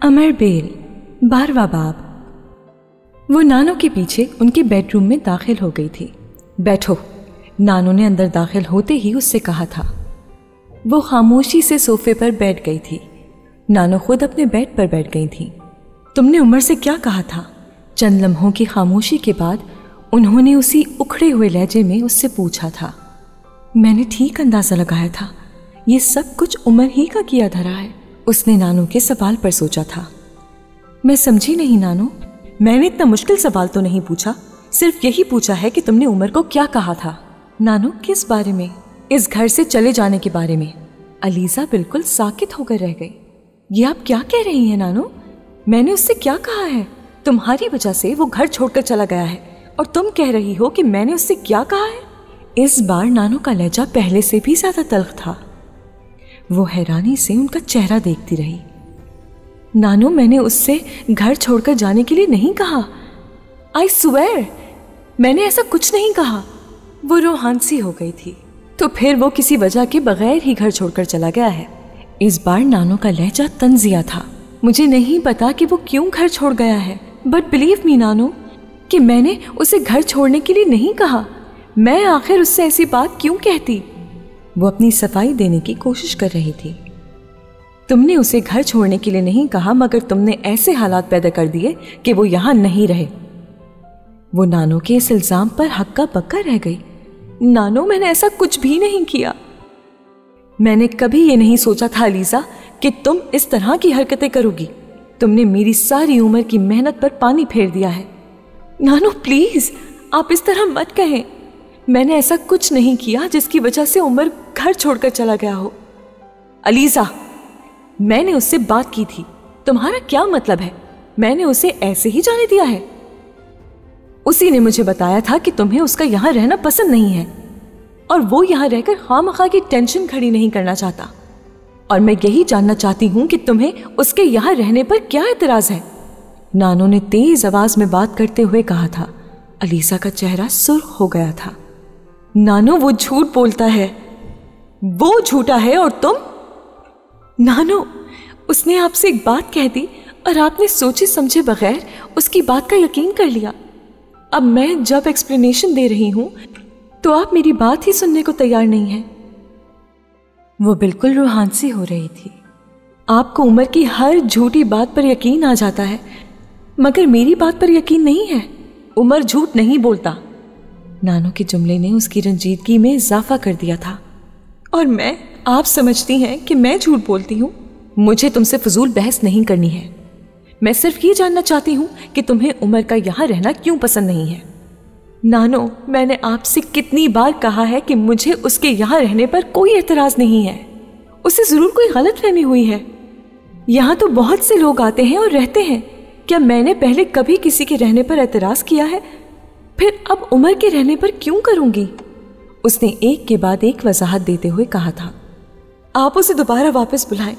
अमर bell 12वां बाब। वो नानो के पीछे उनके बेडरूम में दाखिल हो गई थी। बैठो, नानो ने अंदर दाखिल होते ही उससे कहा था। वो खामोशी से सोफे पर बैठ गई थी। नानो खुद अपने बेड पर बैठ गई थी। तुमने उमर से क्या कहा था? चंद लम्हों की खामोशी के बाद उन्होंने उसी उखड़े हुए लहजे में उससे पूछा था। मैंने ठीक अंदाजा लगाया था, ये सब कुछ उमर ही का किया धरा है। उसने नानो के सवाल पर सोचा था। मैं समझी नहीं नानो, मैंने इतना मुश्किल सवाल तो नहीं पूछा, सिर्फ यही पूछा है कि तुमने उमर को क्या कहा था। नानो, किस बारे में? इस घर से चले जाने के बारे में। अलीजा बिल्कुल साकित होकर रह गई। ये आप क्या कह रही हैं नानो? मैंने उससे क्या कहा है? तुम्हारी वजह से वो घर छोड़कर चला गया है और तुम कह रही हो कि मैंने उससे क्या कहा है? इस बार नानो का लहजा पहले से भी ज्यादा तल्ख था। वो हैरानी से उनका चेहरा देखती रही। नानो, मैंने उससे घर छोड़कर जाने के लिए नहीं कहा। आई स्वेयर, मैंने ऐसा कुछ नहीं कहा। वो रोहानसी हो गई थी। तो फिर वो किसी वजह के बगैर ही घर छोड़कर चला गया है। इस बार नानो का लहजा तंजिया था। मुझे नहीं पता कि वो क्यों घर छोड़ गया है, बट बिलीव मी नानो कि मैंने उसे घर छोड़ने के लिए नहीं कहा। मैं आखिर उससे ऐसी बात क्यों कहती? वो अपनी सफाई देने की कोशिश कर रही थी। तुमने उसे घर छोड़ने के लिए नहीं कहा, मगर तुमने ऐसे हालात पैदा कर दिए कि वो यहां नहीं रहे। वो नानो के इस इल्जाम पर हक्का बक्का रह गई। नानो, मैंने ऐसा कुछ भी नहीं किया। मैंने कभी ये नहीं सोचा था अलीजा कि तुम इस तरह की हरकतें करोगी। तुमने मेरी सारी उम्र की मेहनत पर पानी फेर दिया है। नानो प्लीज, आप इस तरह मत कहें। मैंने ऐसा कुछ नहीं किया जिसकी वजह से उमर घर छोड़कर चला गया हो। अलीजा, मैंने उससे बात की थी। तुम्हारा क्या मतलब है? मैंने उसे ऐसे ही जाने दिया है? उसी ने मुझे बताया था कि तुम्हें उसका यहां रहना पसंद नहीं है और वो यहां रहकर खामखा की टेंशन खड़ी नहीं करना चाहता। और मैं यही जानना चाहती हूं कि तुम्हें उसके यहां रहने पर क्या एतराज है? नानो ने तेज आवाज में बात करते हुए कहा था। अलीजा का चेहरा सुर्ख हो गया था। नानो, वो झूठ बोलता है। वो झूठा है और तुम? नानो, उसने आपसे एक बात कह दी और आपने सोचे समझे बगैर उसकी बात का यकीन कर लिया। अब मैं जब एक्सप्लेनेशन दे रही हूं तो आप मेरी बात ही सुनने को तैयार नहीं हैं। वो बिल्कुल रूहानसी हो रही थी। आपको उमर की हर झूठी बात पर यकीन आ जाता है, मगर मेरी बात पर यकीन नहीं है। उमर झूठ नहीं बोलता। नानो के जुमले ने उसकी रंजीदगी में इजाफा कर दिया था। और मैं, आप समझती हैं कि मैं झूठ बोलती हूँ? मुझे तुमसे फजूल बहस नहीं करनी है। मैं सिर्फ ये जानना चाहती हूँ कि तुम्हें उमर का यहाँ रहना क्यों पसंद नहीं है। नानो, मैंने आपसे कितनी बार कहा है कि मुझे उसके यहाँ रहने पर कोई एतराज नहीं है। उसे जरूर कोई गलतफहमी हुई है। यहाँ तो बहुत से लोग आते हैं और रहते हैं। क्या मैंने पहले कभी किसी के रहने पर एतराज किया है? फिर अब उमर के रहने पर क्यों करूंगी? उसने एक के बाद एक वजाहत देते हुए कहा था। आप उसे दोबारा वापस बुलाएं।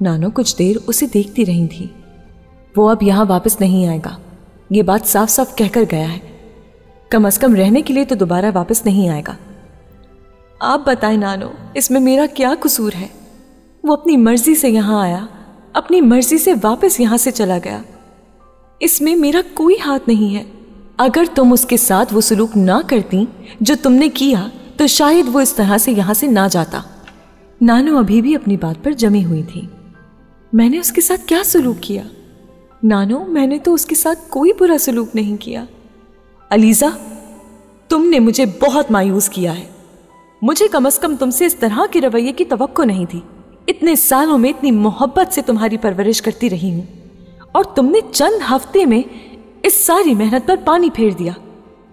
नानो कुछ देर उसे देखती रही थी। वो अब यहां वापस नहीं आएगा, ये बात साफ साफ कहकर गया है। कम से कम रहने के लिए तो दोबारा वापस नहीं आएगा। आप बताएं नानो, इसमें मेरा क्या कसूर है? वो अपनी मर्जी से यहां आया, अपनी मर्जी से वापस यहां से चला गया। इसमें मेरा कोई हाथ नहीं है। अगर तुम उसके साथ वो सलूक ना करती जो तुमने किया तो शायद वो इस तरह से यहां से ना जाता। नानो अभी भी अपनी बात पर जमी हुई थी। मैंने उसके साथ क्या सलूक किया? नानो, मैंने तो उसके साथ कोई बुरा सलूक नहीं किया। अलीजा, तुमने मुझे बहुत मायूस किया है। मुझे कम से कम तुमसे इस तरह के रवैये की तवक्को नहीं थी। इतने सालों में इतनी मोहब्बत से तुम्हारी परवरिश करती रही हूं और तुमने चंद हफ्ते में इस सारी मेहनत पर पानी फेर दिया।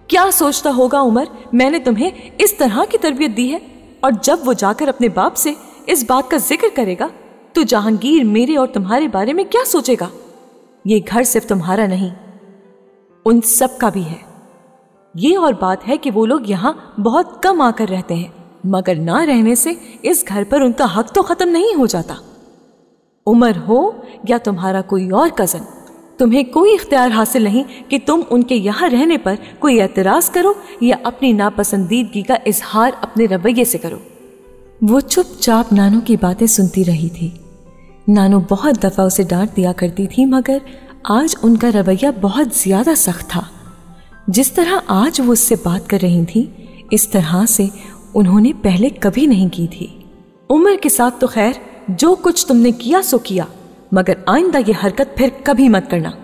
क्या सोचता होगा उमर, मैंने तुम्हें इस तरह की तरबियत दी है? और जब वो जाकर अपने बाप से इस बात का जिक्र करेगा तो जहांगीर मेरे और तुम्हारे बारे में क्या सोचेगा? ये घर सिर्फ तुम्हारा नहीं, उन सब का भी है। ये और बात है कि वो लोग यहाँ बहुत कम आकर रहते हैं, मगर ना रहने से इस घर पर उनका हक तो खत्म नहीं हो जाता। उमर हो या तुम्हारा कोई और कजन, तुम्हें कोई इख्तियार हासिल नहीं कि तुम उनके यहाँ रहने पर कोई एतराज करो या अपनी नापसंदीदगी का इजहार अपने रवैये से करो। वो चुपचाप नानो की बातें सुनती रही थी, नानो बहुत दफ़ा उसे डांट दिया करती थी, मगर आज उनका रवैया बहुत ज़्यादा सख्त था। जिस तरह आज वो उससे बात कर रही थी, इस तरह से उन्होंने पहले कभी नहीं की थी। उमर के साथ तो खैर जो कुछ तुमने किया सो किया, मगर आइंदा ये हरकत फिर कभी मत करना।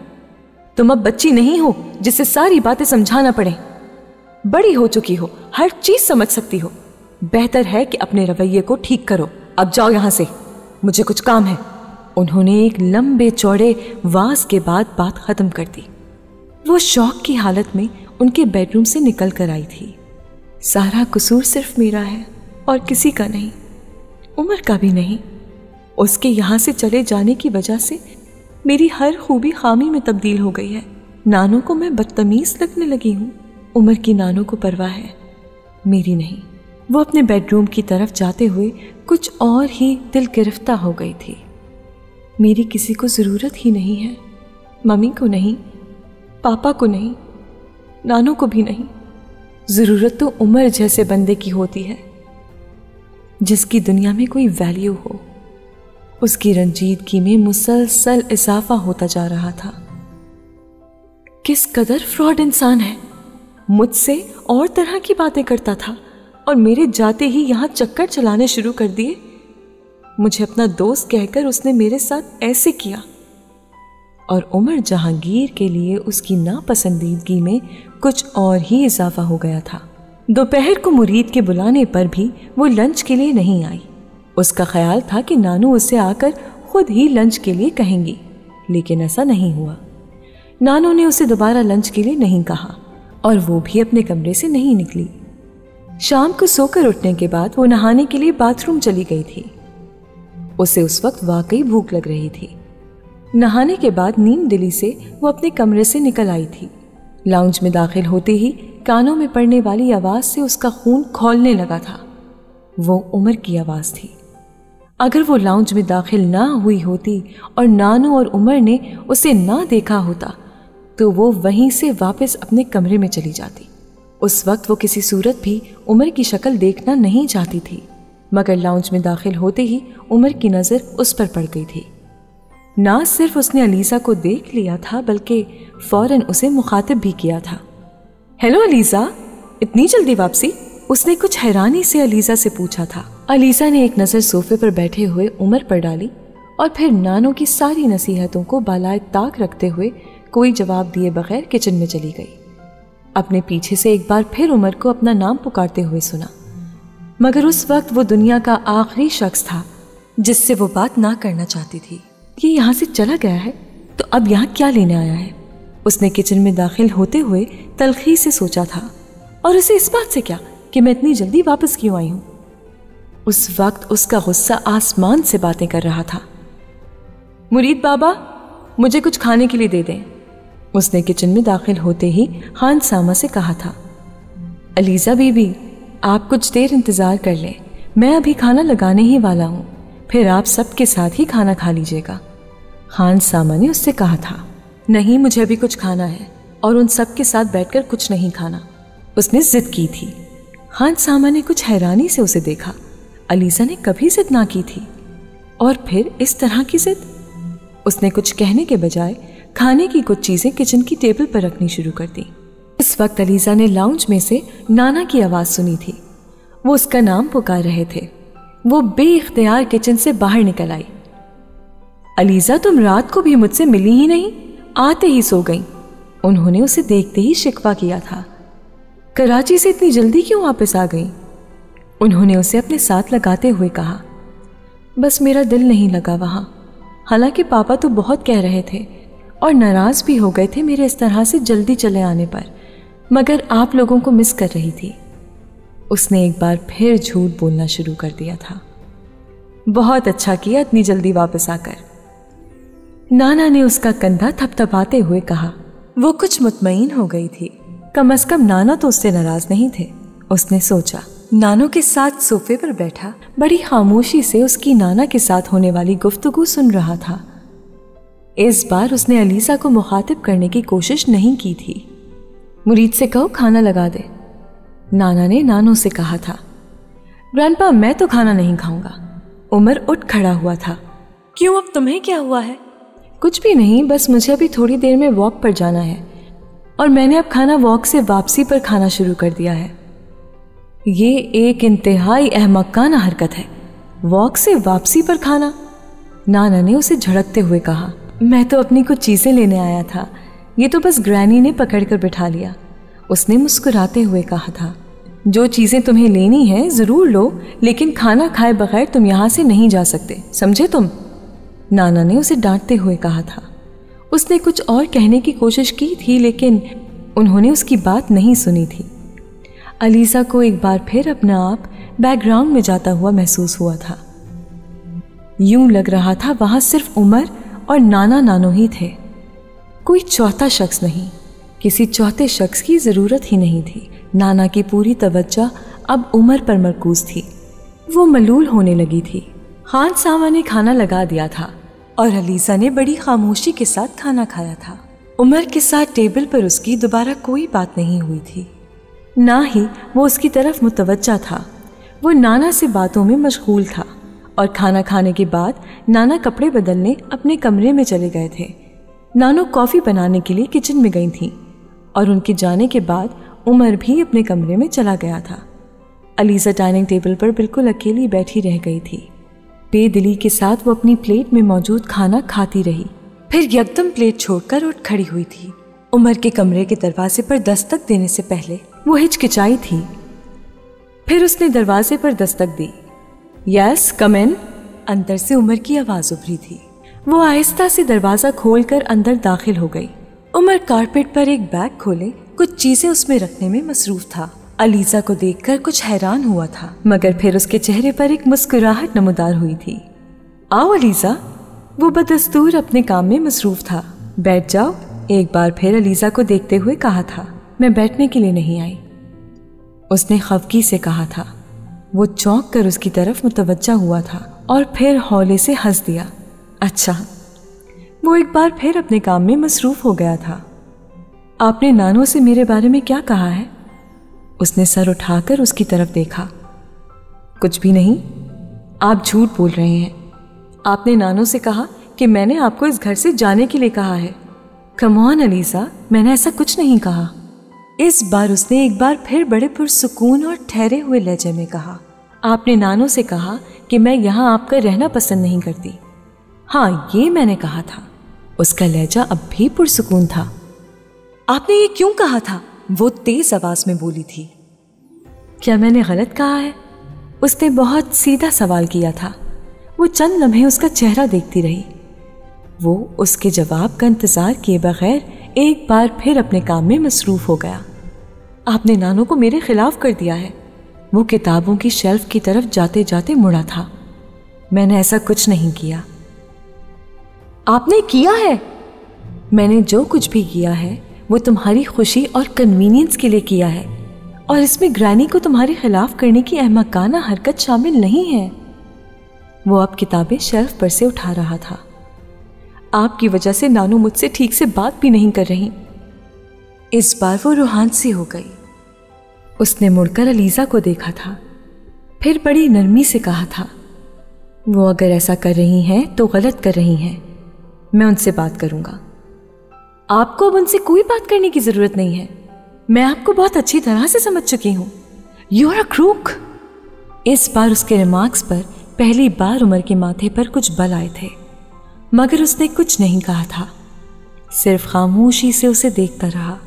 तुम अब बच्ची नहीं हो जिसे सारी बातें समझाना पड़े। बड़ी हो चुकी हो, हर चीज समझ सकती हो। बेहतर है कि अपने रवैये को ठीक करो। अब जाओ यहां से, मुझे कुछ काम है। उन्होंने एक लंबे चौड़े वास के बाद बात खत्म कर दी। वो शौक की हालत में उनके बेडरूम से निकल कर आई थी। सारा कसूर सिर्फ मेरा है और किसी का नहीं, उमर का भी नहीं। उसके यहाँ से चले जाने की वजह से मेरी हर खूबी खामी में तब्दील हो गई है। नानों को मैं बदतमीज लगने लगी हूँ। उमर की नानों को परवाह है, मेरी नहीं। वो अपने बेडरूम की तरफ जाते हुए कुछ और ही दिल गिरफ्तार हो गई थी। मेरी किसी को ज़रूरत ही नहीं है, मम्मी को नहीं, पापा को नहीं, नानों को भी नहीं। ज़रूरत तो उमर जैसे बंदे की होती है, जिसकी दुनिया में कोई वैल्यू हो। उसकी रंजीदगी में मुसलसल इजाफा होता जा रहा था। किस कदर फ्रॉड इंसान है। मुझसे और तरह की बातें करता था और मेरे जाते ही यहां चक्कर चलाने शुरू कर दिए। मुझे अपना दोस्त कहकर उसने मेरे साथ ऐसे किया। और उमर जहांगीर के लिए उसकी नापसंदीदगी में कुछ और ही इजाफा हो गया था। दोपहर को मुरीद के बुलाने पर भी वो लंच के लिए नहीं आई। उसका ख्याल था कि नानू उससे आकर खुद ही लंच के लिए कहेंगी, लेकिन ऐसा नहीं हुआ। नानू ने उसे दोबारा लंच के लिए नहीं कहा और वो भी अपने कमरे से नहीं निकली। शाम को सोकर उठने के बाद वो नहाने के लिए बाथरूम चली गई थी। उसे उस वक्त वाकई भूख लग रही थी। नहाने के बाद नींद दिली से वो अपने कमरे से निकल आई थी। लाउंज में दाखिल होते ही कानों में पड़ने वाली आवाज से उसका खून खौलने लगा था। वो उमर की आवाज थी। अगर वो लाउंज में दाखिल ना हुई होती और नानू और उमर ने उसे ना देखा होता तो वो वहीं से वापस अपने कमरे में चली जाती। उस वक्त वो किसी सूरत भी उमर की शक्ल देखना नहीं चाहती थी, मगर लाउंज में दाखिल होते ही उमर की नज़र उस पर पड़ गई थी। ना सिर्फ उसने अलीज़ा को देख लिया था, बल्कि फौरन उसे मुखातिब भी किया था। हेलो अलीज़ा, इतनी जल्दी वापसी? उसने कुछ हैरानी से अलीज़ा से पूछा था। अलीज़ा ने एक नज़र सोफे पर बैठे हुए उमर पर डाली और फिर नानों की सारी नसीहतों को बालाए ताक रखते हुए कोई जवाब दिए बगैर किचन में चली गई। अपने पीछे से एक बार फिर उमर को अपना नाम पुकारते हुए सुना, मगर उस वक्त वो दुनिया का आखिरी शख्स था जिससे वो बात ना करना चाहती थी। ये यहाँ से चला गया है तो अब यहाँ क्या लेने आया है? उसने किचन में दाखिल होते हुए तल्खी से सोचा था। और उसे इस बात से क्या कि मैं इतनी जल्दी वापस क्यों आई हूँ? उस वक्त उसका गुस्सा आसमान से बातें कर रहा था। मुरीद बाबा, मुझे कुछ खाने के लिए दे दें। उसने किचन में दाखिल होते ही खान सामा से कहा था। अलीज़ा बीबी, आप कुछ देर इंतज़ार कर लें, मैं अभी खाना लगाने ही वाला हूँ, फिर आप सबके साथ ही खाना खा लीजिएगा। खान सामा ने उससे कहा था। नहीं, मुझे अभी कुछ खाना है और उन सब के साथ बैठकर कुछ नहीं खाना, उसने जिद की थी। खान सामा ने कुछ हैरानी से उसे देखा। अलीज़ा ने कभी जिद ना की थी और फिर इस तरह की जिद। उसने कुछ कहने के बजाय खाने की कुछ चीजें किचन की टेबल पर रखनी शुरू कर दी। इस वक्त अलीज़ा ने लाउंज में से नाना की आवाज सुनी थी। वो उसका नाम पुकार रहे थे। वो बेइख्तियार किचन से बाहर निकल आई। अलीज़ा, तुम रात को भी मुझसे मिली ही नहीं, आते ही सो गई। उन्होंने उसे देखते ही शिकवा किया था। कराची से इतनी जल्दी क्यों वापस आ गई? उन्होंने उसे अपने साथ लगाते हुए कहा। बस मेरा दिल नहीं लगा वहां। हालांकि पापा तो बहुत कह रहे थे और नाराज भी हो गए थे मेरे इस तरह से जल्दी चले आने पर, मगर आप लोगों को मिस कर रही थी। उसने एक बार फिर झूठ बोलना शुरू कर दिया था। बहुत अच्छा किया इतनी जल्दी वापस आकर, नाना ने उसका कंधा थपथपाते हुए कहा। वो कुछ मुतमईन हो गई थी। कम से कम नाना तो उससे नाराज नहीं थे, उसने सोचा। नानों के साथ सोफे पर बैठा बड़ी खामोशी से उसकी नाना के साथ होने वाली गुफ्तगू सुन रहा था। इस बार उसने अलीज़ा को मुखातिब करने की कोशिश नहीं की थी। मुरीद से कहो खाना लगा दे, नाना ने नानों से कहा था। ग्रैंडपा, मैं तो खाना नहीं खाऊंगा। उमर उठ खड़ा हुआ था। क्यों, अब तुम्हें क्या हुआ है? कुछ भी नहीं, बस मुझे अभी थोड़ी देर में वॉक पर जाना है और मैंने अब खाना वॉक से वापसी पर खाना शुरू कर दिया है। ये एक इंतहाई अहमकाना हरकत है, वॉक से वापसी पर खाना। नाना ने उसे झड़कते हुए कहा, मैं तो अपनी कुछ चीजें लेने आया था, ये तो बस ग्रैनी ने पकड़कर बिठा लिया। उसने मुस्कुराते हुए कहा था, जो चीजें तुम्हें लेनी है जरूर लो, लेकिन खाना खाए बगैर तुम यहां से नहीं जा सकते, समझे तुम? नाना ने उसे डांटते हुए कहा था। उसने कुछ और कहने की कोशिश की थी, लेकिन उन्होंने उसकी बात नहीं सुनी थी। अलीज़ा को एक बार फिर अपना आप बैकग्राउंड में जाता हुआ महसूस हुआ था। यूं लग रहा था वहां सिर्फ उमर और नाना नानो ही थे, कोई चौथा शख्स नहीं। किसी चौथे शख्स की जरूरत ही नहीं थी। नाना की पूरी तवज्जो अब उमर पर मरकूज थी। वो मलूल होने लगी थी। खान सामा ने खाना लगा दिया था और अलीज़ा ने बड़ी खामोशी के साथ खाना खाया था। उमर के साथ टेबल पर उसकी दोबारा कोई बात नहीं हुई थी, ना ही वो उसकी तरफ मुतवज्जा था। वो नाना से बातों में मशगूल था और खाना खाने के बाद नाना कपड़े बदलने अपने कमरे में चले गए थे। नानो कॉफ़ी बनाने के लिए किचन में गई थी और उनके जाने के बाद उमर भी अपने कमरे में चला गया था। अलीज़ा डाइनिंग टेबल पर बिल्कुल अकेली बैठी रह गई थी। बेदिली के साथ वो अपनी प्लेट में मौजूद खाना खाती रही, फिर यकदम प्लेट छोड़कर उठ खड़ी हुई थी। उमर के कमरे के दरवाजे पर दस्तक देने से पहले वो हिचकिचाई थी। फिर उसने दरवाजे पर दस्तक दी। यस, कम इन। अंदर से उमर की आवाज उभरी थी। वो आहिस्ता से दरवाजा खोलकर अंदर दाखिल हो गई। उमर कारपेट पर एक बैग खोले कुछ चीजें उसमें रखने में मसरूफ था। अलीज़ा को देखकर कुछ हैरान हुआ था, मगर फिर उसके चेहरे पर एक मुस्कुराहट नमूदार हुई थी। आओ अलीज़ा, वो बदस्तूर अपने काम में मसरूफ था। बैठ जाओ, एक बार फिर अलीज़ा को देखते हुए कहा था। मैं बैठने के लिए नहीं आई, उसने खफगी से कहा था। वो चौंक कर उसकी तरफ मुतवज्जा हुआ था और फिर हौले से हंस दिया। अच्छा, वो एक बार फिर अपने काम में मसरूफ हो गया था। आपने नानो से मेरे बारे में क्या कहा है? उसने सर उठाकर उसकी तरफ देखा। कुछ भी नहीं, आप झूठ बोल रहे हैं। आपने नानो से कहा कि मैंने आपको इस घर से जाने के लिए कहा है। कम ऑन अलीज़ा, मैंने ऐसा कुछ नहीं कहा। इस बार उसने एक बार फिर बड़े पुरसुकून और ठहरे हुए लहजे में कहा। आपने नानो से कहा कि मैं यहाँ आपका रहना पसंद नहीं करती। हाँ, ये मैंने कहा था। उसका लहजा अब भी पुरसुकून था। आपने ये क्यों कहा था? वो तेज आवाज में बोली थी। क्या मैंने गलत कहा है? उसने बहुत सीधा सवाल किया था। वो चंद लम्हे उसका चेहरा देखती रही। वो उसके जवाब का इंतजार किए बगैर एक बार फिर अपने काम में मसरूफ हो गया। आपने नानो को मेरे खिलाफ कर दिया है। वो किताबों की शेल्फ की तरफ जाते जाते मुड़ा था। मैंने ऐसा कुछ नहीं किया। आपने किया है। मैंने जो कुछ भी किया है वो तुम्हारी खुशी और कन्वीनियंस के लिए किया है, और इसमें ग्रैनी को तुम्हारे खिलाफ करने की अहमकाना हरकत शामिल नहीं है। वो अब किताबें शेल्फ पर से उठा रहा था। आपकी वजह से नानू मुझसे ठीक से बात भी नहीं कर रही। इस बार वो रूहान सी हो गई। उसने मुड़कर अलीज़ा को देखा था, फिर बड़ी नरमी से कहा था, वो अगर ऐसा कर रही हैं तो गलत कर रही हैं। मैं उनसे बात करूंगा। आपको अब उनसे कोई बात करने की जरूरत नहीं है। मैं आपको बहुत अच्छी तरह से समझ चुकी हूं। You are a crook. इस बार उसके रिमार्क्स पर पहली बार उमर के माथे पर कुछ बल आए थे, मगर उसने कुछ नहीं कहा था, सिर्फ खामोशी से उसे देखता रहा।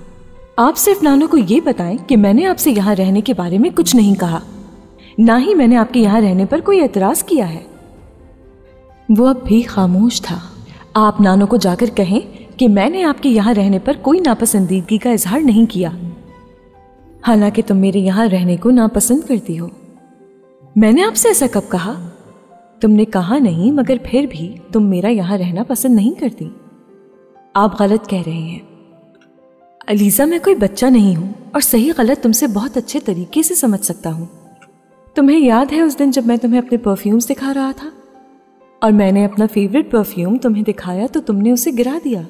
आप सिर्फ नानो को ये बताएं कि मैंने आपसे यहाँ रहने के बारे में कुछ नहीं कहा, ना ही मैंने आपके यहाँ रहने पर कोई एतराज किया है। वो अब भी खामोश था। आप नानो को जाकर कहें कि मैंने आपके यहाँ रहने पर कोई नापसंदीदगी का इजहार नहीं किया, हालांकि तुम मेरे यहाँ रहने को नापसंद करती हो। मैंने आपसे ऐसा कब कहा? तुमने कहा नहीं, मगर फिर भी तुम मेरा यहाँ रहना पसंद नहीं करती। आप गलत कह रहे हैं अलीज़ा। मैं कोई बच्चा नहीं हूं और सही गलत तुमसे बहुत अच्छे तरीके से समझ सकता हूं। तुम्हें याद है उस दिन जब मैं तुम्हें अपने परफ्यूम्स दिखा रहा था और मैंने अपना फेवरेट परफ्यूम तुम्हें दिखाया तो तुमने उसे गिरा दिया?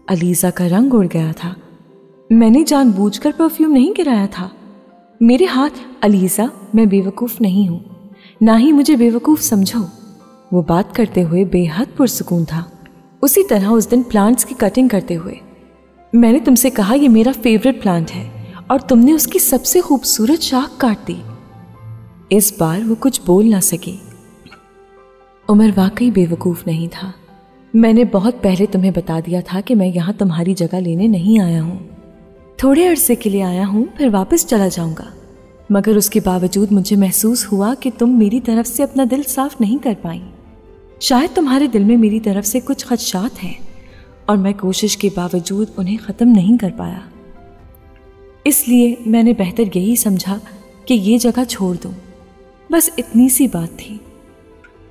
अलीज़ा का रंग उड़ गया था। मैंने जानबूझकर परफ्यूम नहीं गिराया था। मेरे हाथ। अलीज़ा, मैं बेवकूफ़ नहीं हूं, ना ही मुझे बेवकूफ़ समझो। वो बात करते हुए बेहद पुरसुकून था। उसी तरह उस दिन प्लांट्स की कटिंग करते हुए। मैंने तुमसे कहा ये मेरा फेवरेट प्लांट है और तुमने उसकी सबसे खूबसूरत शाख काट दी। इस बार वो कुछ बोल ना सकी। उमर वाकई बेवकूफ़ नहीं था। मैंने बहुत पहले तुम्हें बता दिया था कि मैं यहाँ तुम्हारी जगह लेने नहीं आया हूँ। थोड़े अरसे के लिए आया हूँ, फिर वापस चला जाऊँगा। मगर उसके बावजूद मुझे महसूस हुआ कि तुम मेरी तरफ से अपना दिल साफ नहीं कर पाई। शायद तुम्हारे दिल में मेरी तरफ से कुछ खदशात हैं और मैं कोशिश के बावजूद उन्हें ख़त्म नहीं कर पाया। इसलिए मैंने बेहतर यही समझा कि ये जगह छोड़ दूँ। बस इतनी सी बात थी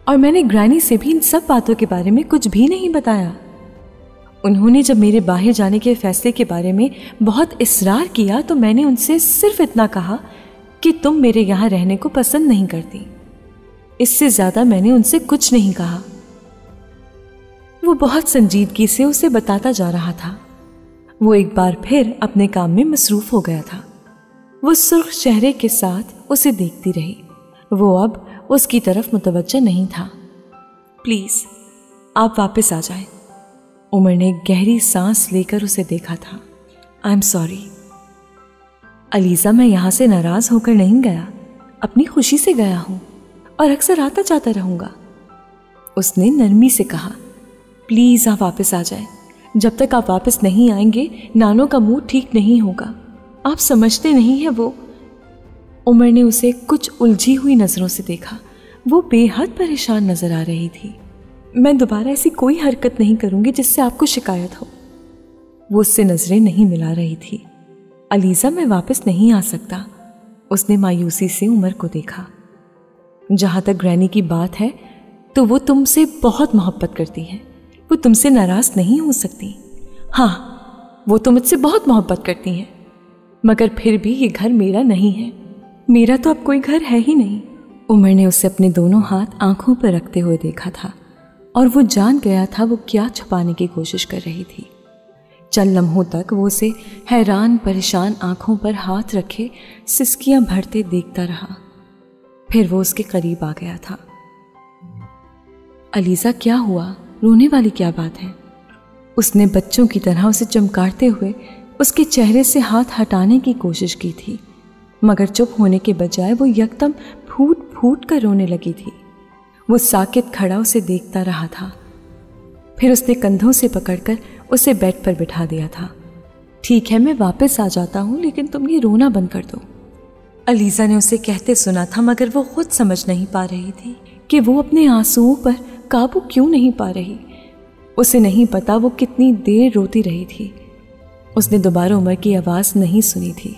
और मैंने ग्रैनी से भी इन सब बातों के बारे में कुछ भी नहीं बताया। उन्होंने जब मेरे बाहर जाने के फैसले के बारे में बहुत इसरार किया तो मैंने उनसे सिर्फ इतना कहा कि तुम मेरे यहाँ रहने को पसंद नहीं करती। इससे ज़्यादा मैंने उनसे कुछ नहीं कहा। वो बहुत संजीदगी से उसे बताता जा रहा था। वो एक बार फिर अपने काम में मसरूफ़ हो गया था। वो सुर्ख चेहरे के साथ उसे देखती रही। वो अब उसकी तरफ मुतवज्जह नहीं था। प्लीज़ आप वापस आ जाएं। उमर ने गहरी सांस लेकर उसे देखा था। आई एम सॉरी अलीज़ा, मैं यहाँ से नाराज़ होकर नहीं गया, अपनी खुशी से गया हूँ और अक्सर आता जाता रहूँगा। उसने नरमी से कहा। प्लीज़ आप वापस आ जाएं। जब तक आप वापस नहीं आएंगे नानो का मूड ठीक नहीं होगा। आप समझते नहीं हैं वो। उमर ने उसे कुछ उलझी हुई नज़रों से देखा। वो बेहद परेशान नज़र आ रही थी। मैं दोबारा ऐसी कोई हरकत नहीं करूँगी जिससे आपको शिकायत हो। वो उससे नज़रें नहीं मिला रही थी। अलीज़ा, मैं वापस नहीं आ सकता। उसने मायूसी से उमर को देखा। जहाँ तक ग्रैनी की बात है तो वो तुमसे बहुत मोहब्बत करती है। वो तुमसे नाराज़ नहीं हो सकती। हाँ, वो तो मुझसे बहुत मोहब्बत करती हैं, मगर फिर भी ये घर मेरा नहीं है। मेरा तो अब कोई घर है ही नहीं। उमर ने उसे अपने दोनों हाथ आंखों पर रखते हुए देखा था और वो जान गया था वो क्या छुपाने की कोशिश कर रही थी। चंद लम्हों तक वो उसे हैरान परेशान आंखों पर हाथ रखे सिसकियां भरते देखता रहा। फिर वो उसके करीब आ गया था। अलीज़ा, क्या हुआ? रोने वाली क्या बात है? उसने बच्चों की तरह उसे चमकारते हुए उसके चेहरे से हाथ हटाने की कोशिश की थी, मगर चुप होने के बजाय वो यकदम फूट फूट कर रोने लगी थी। वो साकित खड़ा उसे देखता रहा था। फिर उसने कंधों से पकड़कर उसे बेड पर बिठा दिया था। ठीक है, मैं वापस आ जाता हूँ, लेकिन तुम ये रोना बंद कर दो। अलीज़ा ने उसे कहते सुना था, मगर वो खुद समझ नहीं पा रही थी कि वो अपने आंसुओं पर काबू क्यों नहीं पा रही। उसे नहीं पता वो कितनी देर रोती रही थी। उसने दोबारा उमर की आवाज़ नहीं सुनी थी।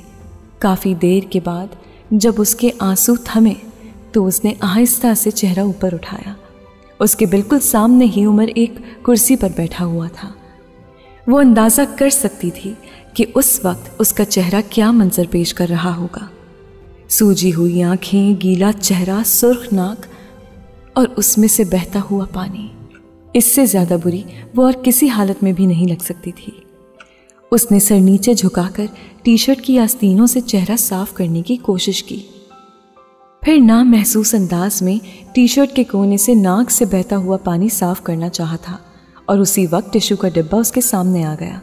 काफ़ी देर के बाद जब उसके आंसू थमे तो उसने आहिस्ता से चेहरा ऊपर उठाया। उसके बिल्कुल सामने ही उमर एक कुर्सी पर बैठा हुआ था। वो अंदाज़ा कर सकती थी कि उस वक्त उसका चेहरा क्या मंजर पेश कर रहा होगा। सूजी हुई आंखें, गीला चेहरा, सुर्ख नाक और उसमें से बहता हुआ पानी। इससे ज़्यादा बुरी वो और किसी हालत में भी नहीं लग सकती थी। उसने सर नीचे झुकाकर टी शर्ट की आस्तीनों से चेहरा साफ करने की कोशिश की। फिर नामहसूस अंदाज में टी शर्ट के कोने से नाक से बहता हुआ पानी साफ करना चाहा था और उसी वक्त टिश्यू का डिब्बा उसके सामने आ गया।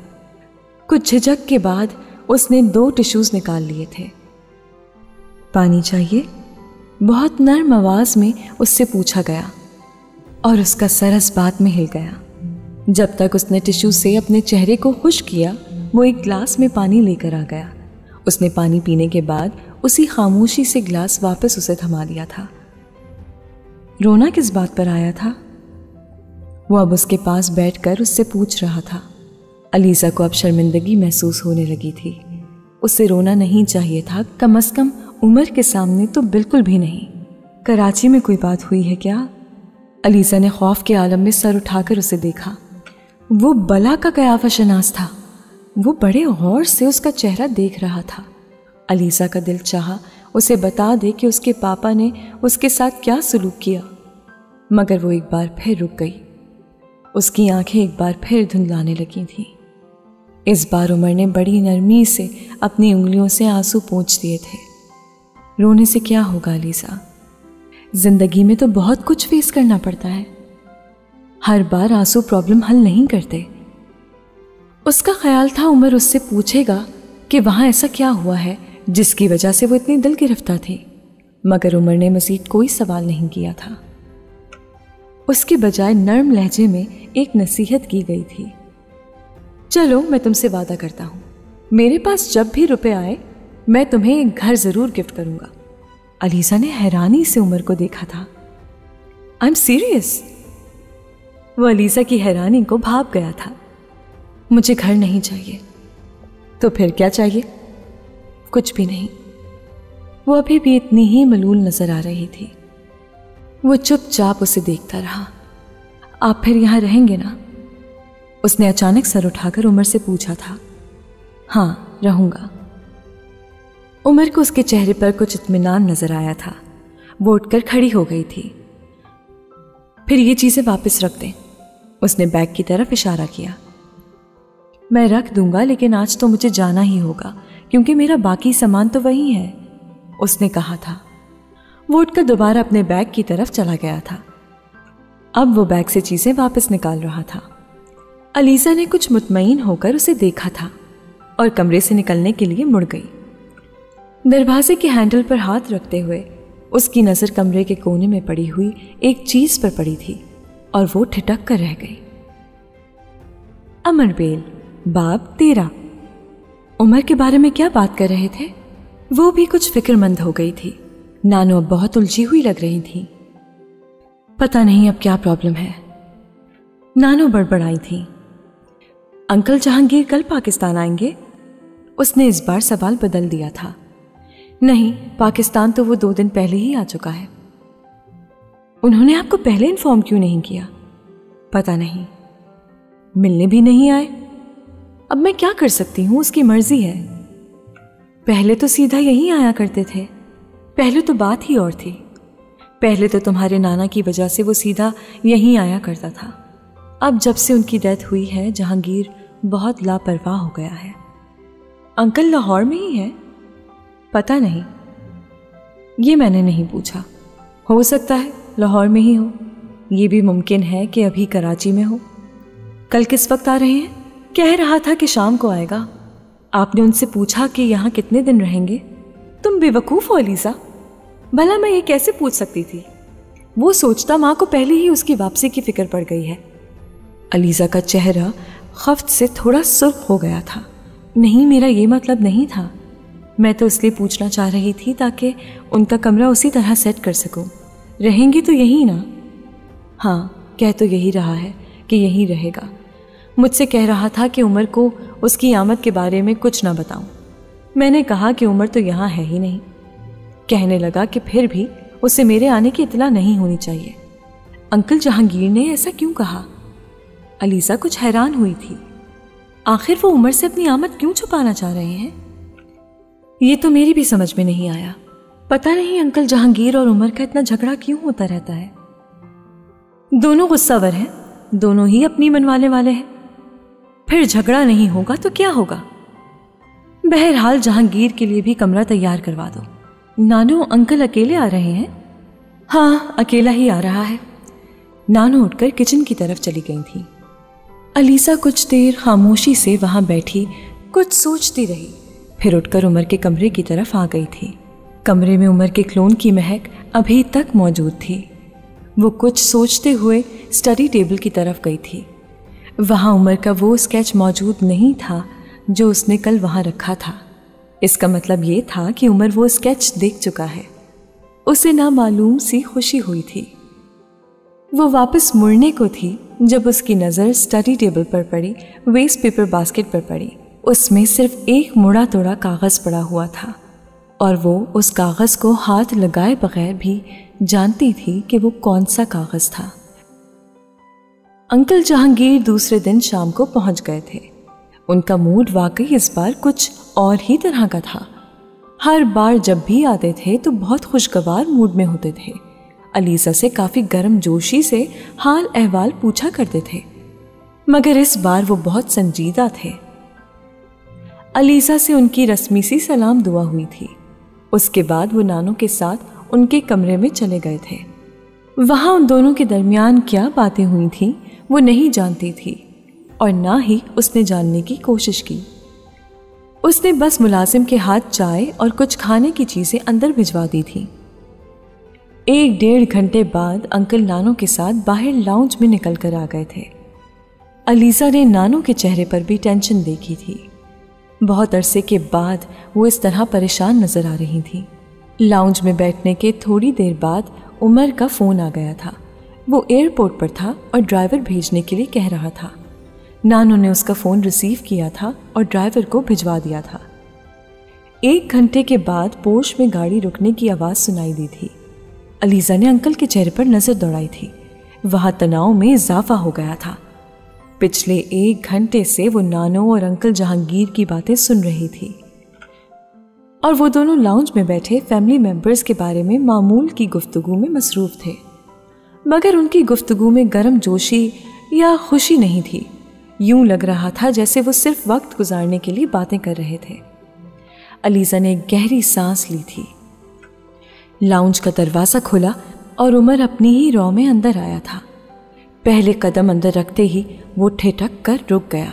कुछ झिझक के बाद उसने 2 टिश्यूज निकाल लिए थे। पानी चाहिए? बहुत नर्म आवाज़ में उससे पूछा गया और उसका सर इस बात में हिल गया। जब तक उसने टिश्यू से अपने चेहरे को खुश किया, वो एक गिलास में पानी लेकर आ गया। उसने पानी पीने के बाद उसी खामोशी से गिलास वापस उसे थमा दिया था। रोना किस बात पर आया था? वो अब उसके पास बैठकर उससे पूछ रहा था। अलीज़ा को अब शर्मिंदगी महसूस होने लगी थी। उसे रोना नहीं चाहिए था, कम से कम उमर के सामने तो बिल्कुल भी नहीं। कराची में कोई बात हुई है क्या? अलीज़ा ने खौफ के आलम में सर उठाकर उसे देखा। वो बला का कयाफा शनास था। वो बड़े गौर से उसका चेहरा देख रहा था। अलीज़ा का दिल चाहा उसे बता दे कि उसके पापा ने उसके साथ क्या सलूक किया, मगर वो एक बार फिर रुक गई। उसकी आंखें एक बार फिर धुंधलाने लगी थीं। इस बार उमर ने बड़ी नरमी से अपनी उंगलियों से आंसू पोंछ दिए थे। रोने से क्या होगा अलीज़ा? जिंदगी में तो बहुत कुछ फेस करना पड़ता है, हर बार आंसू प्रॉब्लम हल नहीं करते। उसका ख्याल था उमर उससे पूछेगा कि वहां ऐसा क्या हुआ है जिसकी वजह से वो इतनी दिल गिरफ्तार थी, मगर उमर ने मजीद कोई सवाल नहीं किया था। उसके बजाय नर्म लहजे में एक नसीहत की गई थी। चलो मैं तुमसे वादा करता हूं, मेरे पास जब भी रुपए आए मैं तुम्हें एक घर जरूर गिफ्ट करूंगा। अलीसा ने हैरानी से उमर को देखा था। I am serious. वो अलीसा की हैरानी को भाप गया था। मुझे घर नहीं चाहिए। तो फिर क्या चाहिए? कुछ भी नहीं। वो अभी भी इतनी ही मलूल नजर आ रही थी। वो चुपचाप उसे देखता रहा। आप फिर यहां रहेंगे ना? उसने अचानक सर उठाकर उमर से पूछा था। हाँ, रहूंगा। उमर को उसके चेहरे पर कुछ इत्मीनान नजर आया था। वो उठकर खड़ी हो गई थी। फिर ये चीजें वापस रख दें। उसने बैग की तरफ इशारा किया। मैं रख दूंगा, लेकिन आज तो मुझे जाना ही होगा क्योंकि मेरा बाकी सामान तो वही है, उसने कहा था। वो उठकर दोबारा अपने बैग की तरफ चला गया था। अब वो बैग से चीजें वापस निकाल रहा था। अलीसा ने कुछ मुतमईन होकर उसे देखा था और कमरे से निकलने के लिए मुड़ गई। दरवाजे के हैंडल पर हाथ रखते हुए उसकी नजर कमरे के कोने में पड़ी हुई एक चीज पर पड़ी थी और वो ठिठक कर रह गई। अमरबेल, बाब 13। उमर के बारे में क्या बात कर रहे थे? वो भी कुछ फिक्रमंद हो गई थी। नानो अब बहुत उलझी हुई लग रही थी। पता नहीं अब क्या प्रॉब्लम है। नानो बड़बड़ाई थी। अंकल जहांगीर कल पाकिस्तान आएंगे? उसने इस बार सवाल बदल दिया था। नहीं, पाकिस्तान तो वो 2 दिन पहले ही आ चुका है। उन्होंने आपको पहले इन्फॉर्म क्यों नहीं किया? पता नहीं, मिलने भी नहीं आए। अब मैं क्या कर सकती हूं, उसकी मर्जी है। पहले तो सीधा यहीं आया करते थे। पहले तो बात ही और थी। पहले तो तुम्हारे नाना की वजह से वो सीधा यहीं आया करता था। अब जब से उनकी डेथ हुई है, जहांगीर बहुत लापरवाह हो गया है। अंकल लाहौर में ही है? पता नहीं, ये मैंने नहीं पूछा। हो सकता है लाहौर में ही हो, ये भी मुमकिन है कि अभी कराची में हो। कल किस वक्त आ रहे हैं? कह रहा था कि शाम को आएगा। आपने उनसे पूछा कि यहाँ कितने दिन रहेंगे? तुम बेवकूफ़ हो अलीसा, भला मैं ये कैसे पूछ सकती थी? वो सोचता माँ को पहले ही उसकी वापसी की फिक्र पड़ गई है। अलीसा का चेहरा खफ्त से थोड़ा सुर्ख हो गया था। नहीं, मेरा ये मतलब नहीं था। मैं तो इसलिए पूछना चाह रही थी ताकि उनका कमरा उसी तरह सेट कर सकूं। रहेंगी तो यहीं ना? हाँ, कह तो यही रहा है कि यहीं रहेगा। मुझसे कह रहा था कि उमर को उसकी आमद के बारे में कुछ ना बताऊं। मैंने कहा कि उमर तो यहाँ है ही नहीं। कहने लगा कि फिर भी उसे मेरे आने की इतला नहीं होनी चाहिए। अंकल जहांगीर ने ऐसा क्यों कहा? अलीसा कुछ हैरान हुई थी। आखिर वो उमर से अपनी आमद क्यों छुपाना चाह रहे हैं? ये तो मेरी भी समझ में नहीं आया। पता नहीं अंकल जहांगीर और उमर का इतना झगड़ा क्यों होता रहता है। दोनों गुस्सावर हैं, दोनों ही अपनी मनवाने वाले हैं। फिर झगड़ा नहीं होगा तो क्या होगा? बहरहाल जहांगीर के लिए भी कमरा तैयार करवा दो। नानू, अंकल अकेले आ रहे हैं? हाँ, अकेला ही आ रहा है। नानू उठकर किचन की तरफ चली गई थी। अलीसा कुछ देर खामोशी से वहां बैठी कुछ सोचती रही, फिर उठकर उमर के कमरे की तरफ आ गई थी। कमरे में उमर के क्लोन की महक अभी तक मौजूद थी। वो कुछ सोचते हुए स्टडी टेबल की तरफ गई थी। वहां उमर का वो स्केच मौजूद नहीं था जो उसने कल वहां रखा था। इसका मतलब ये था कि उमर वो स्केच देख चुका है। उसे नामालूम सी खुशी हुई थी। वो वापस मुड़ने को थी जब उसकी नज़र स्टडी टेबल पर पड़ी वेस्ट पेपर बास्केट पर पड़ी। उसमें सिर्फ एक मुड़ा तोड़ा कागज़ पड़ा हुआ था और वो उस कागज़ को हाथ लगाए बगैर भी जानती थी कि वो कौन सा कागज़ था। अंकल जहांगीर दूसरे दिन शाम को पहुंच गए थे। उनका मूड वाकई इस बार कुछ और ही तरह का था। हर बार जब भी आते थे तो बहुत खुशगवार मूड में होते थे। अलीसा से काफ़ी गर्मजोशी से हाल अहवाल पूछा करते थे, मगर इस बार वो बहुत संजीदा थे। अलीसा से उनकी रस्मी सी सलाम दुआ हुई थी। उसके बाद वो नानू के साथ उनके कमरे में चले गए थे। वहाँ उन दोनों के दरमियान क्या बातें हुई थीं वो नहीं जानती थी और ना ही उसने जानने की कोशिश की। उसने बस मुलाजिम के हाथ चाय और कुछ खाने की चीज़ें अंदर भिजवा दी थी। 1-1.5 घंटे बाद अंकल नानो के साथ बाहर लाउंज में निकल कर आ गए थे। अलीज़ा ने नानो के चेहरे पर भी टेंशन देखी थी। बहुत अरसे के बाद वो इस तरह परेशान नजर आ रही थी। लाउंज में बैठने के थोड़ी देर बाद उमर का फ़ोन आ गया था। वो एयरपोर्ट पर था और ड्राइवर भेजने के लिए कह रहा था। नानो ने उसका फ़ोन रिसीव किया था और ड्राइवर को भिजवा दिया था। 1 घंटे के बाद पोर्श में गाड़ी रुकने की आवाज़ सुनाई दी थी। अलीज़ा ने अंकल के चेहरे पर नज़र दौड़ाई थी। वहाँ तनाव में इजाफा हो गया था। पिछले 1 घंटे से वो नानो और अंकल जहांगीर की बातें सुन रही थी और वो दोनों लाउंज में बैठे फैमिली मेंबर्स के बारे में मामूल की गुफ्तगू में मसरूफ़ थे, मगर उनकी गुफ्तगू में गर्म जोशी या खुशी नहीं थी। यूं लग रहा था जैसे वो सिर्फ वक्त गुजारने के लिए बातें कर रहे थे। अलीज़ा ने एक गहरी सांस ली थी। लाउंज का दरवाज़ा खुला और उमर अपनी ही रौ में अंदर आया था। पहले कदम अंदर रखते ही वो ठिठक कर रुक गया।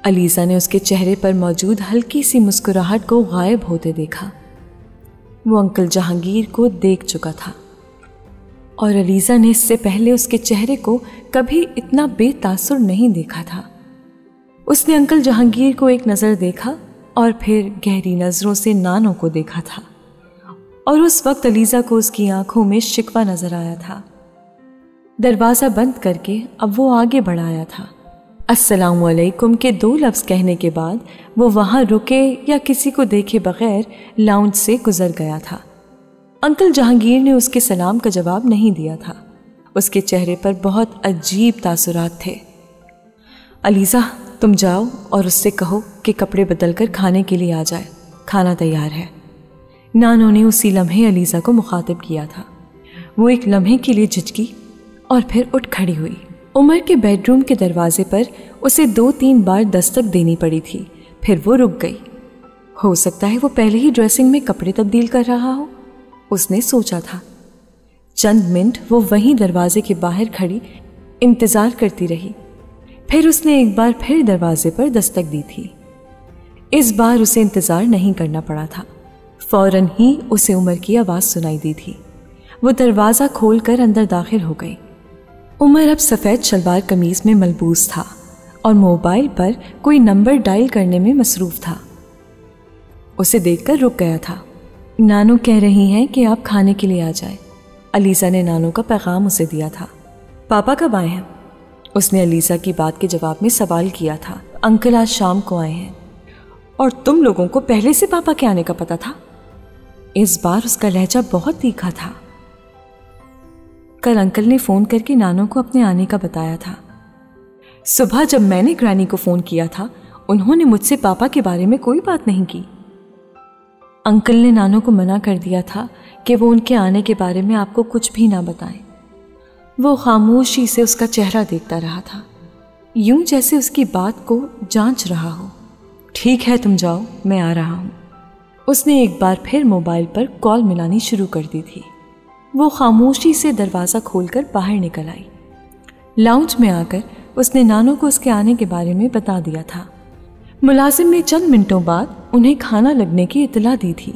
अलीज़ा ने उसके चेहरे पर मौजूद हल्की सी मुस्कुराहट को गायब होते देखा। वो अंकल जहांगीर को देख चुका था और अलीज़ा ने इससे पहले उसके चेहरे को कभी इतना बेतासुर नहीं देखा था। उसने अंकल जहांगीर को एक नज़र देखा और फिर गहरी नज़रों से नानो को देखा था और उस वक्त अलीज़ा को उसकी आंखों में शिकवा नज़र आया था। दरवाज़ा बंद करके अब वो आगे बढ़ाया था। अस्सलामु अलैकुम के 2 लफ्ज़ कहने के बाद वो वहाँ रुके या किसी को देखे बगैर लाउंज से गुजर गया था। अंकल जहांगीर ने उसके सलाम का जवाब नहीं दिया था। उसके चेहरे पर बहुत अजीब तासुरात थे। अलीज़ा, तुम जाओ और उससे कहो कि कपड़े बदल कर खाने के लिए आ जाए, खाना तैयार है। नानो ने उसी लम्हे अलीज़ा को मुखातिब किया था। वो एक लम्हे के लिए झिझकी और फिर उठ खड़ी हुई। उमर के बेडरूम के दरवाजे पर उसे 2-3 बार दस्तक देनी पड़ी थी, फिर वो रुक गई। हो सकता है वो पहले ही ड्रेसिंग में कपड़े तब्दील कर रहा हो, उसने सोचा था। चंद मिनट वो वहीं दरवाजे के बाहर खड़ी इंतज़ार करती रही। फिर उसने एक बार फिर दरवाजे पर दस्तक दी थी। इस बार उसे इंतज़ार नहीं करना पड़ा था। फौरन ही उसे उमर की आवाज़ सुनाई दी थी। वो दरवाज़ा खोलकर अंदर दाखिल हो गई। उमर अब सफ़ेद शलवार कमीज़ में मलबूस था और मोबाइल पर कोई नंबर डायल करने में मसरूफ़ था। उसे देखकर रुक गया था। नानो कह रही हैं कि आप खाने के लिए आ जाए। अलीज़ा ने नानो का पैगाम उसे दिया था। पापा कब आए हैं? उसने अलीज़ा की बात के जवाब में सवाल किया था। अंकल आज शाम को आए हैं। और तुम लोगों को पहले से पापा के आने का पता था? इस बार उसका लहजा बहुत तीखा था। कल अंकल ने फ़ोन करके नानो को अपने आने का बताया था। सुबह जब मैंने ग्रैनी को फ़ोन किया था, उन्होंने मुझसे पापा के बारे में कोई बात नहीं की। अंकल ने नानो को मना कर दिया था कि वो उनके आने के बारे में आपको कुछ भी ना बताएं। वो खामोशी से उसका चेहरा देखता रहा था, यूं जैसे उसकी बात को जांच रहा हो। ठीक है, तुम जाओ, मैं आ रहा हूँ। उसने एक बार फिर मोबाइल पर कॉल मिलानी शुरू कर दी थी। वो खामोशी से दरवाज़ा खोलकर बाहर निकल आई। लाउंज में आकर उसने नानो को उसके आने के बारे में बता दिया था। मुलाजिम ने चंद मिनटों बाद उन्हें खाना लगने की इत्तला दी थी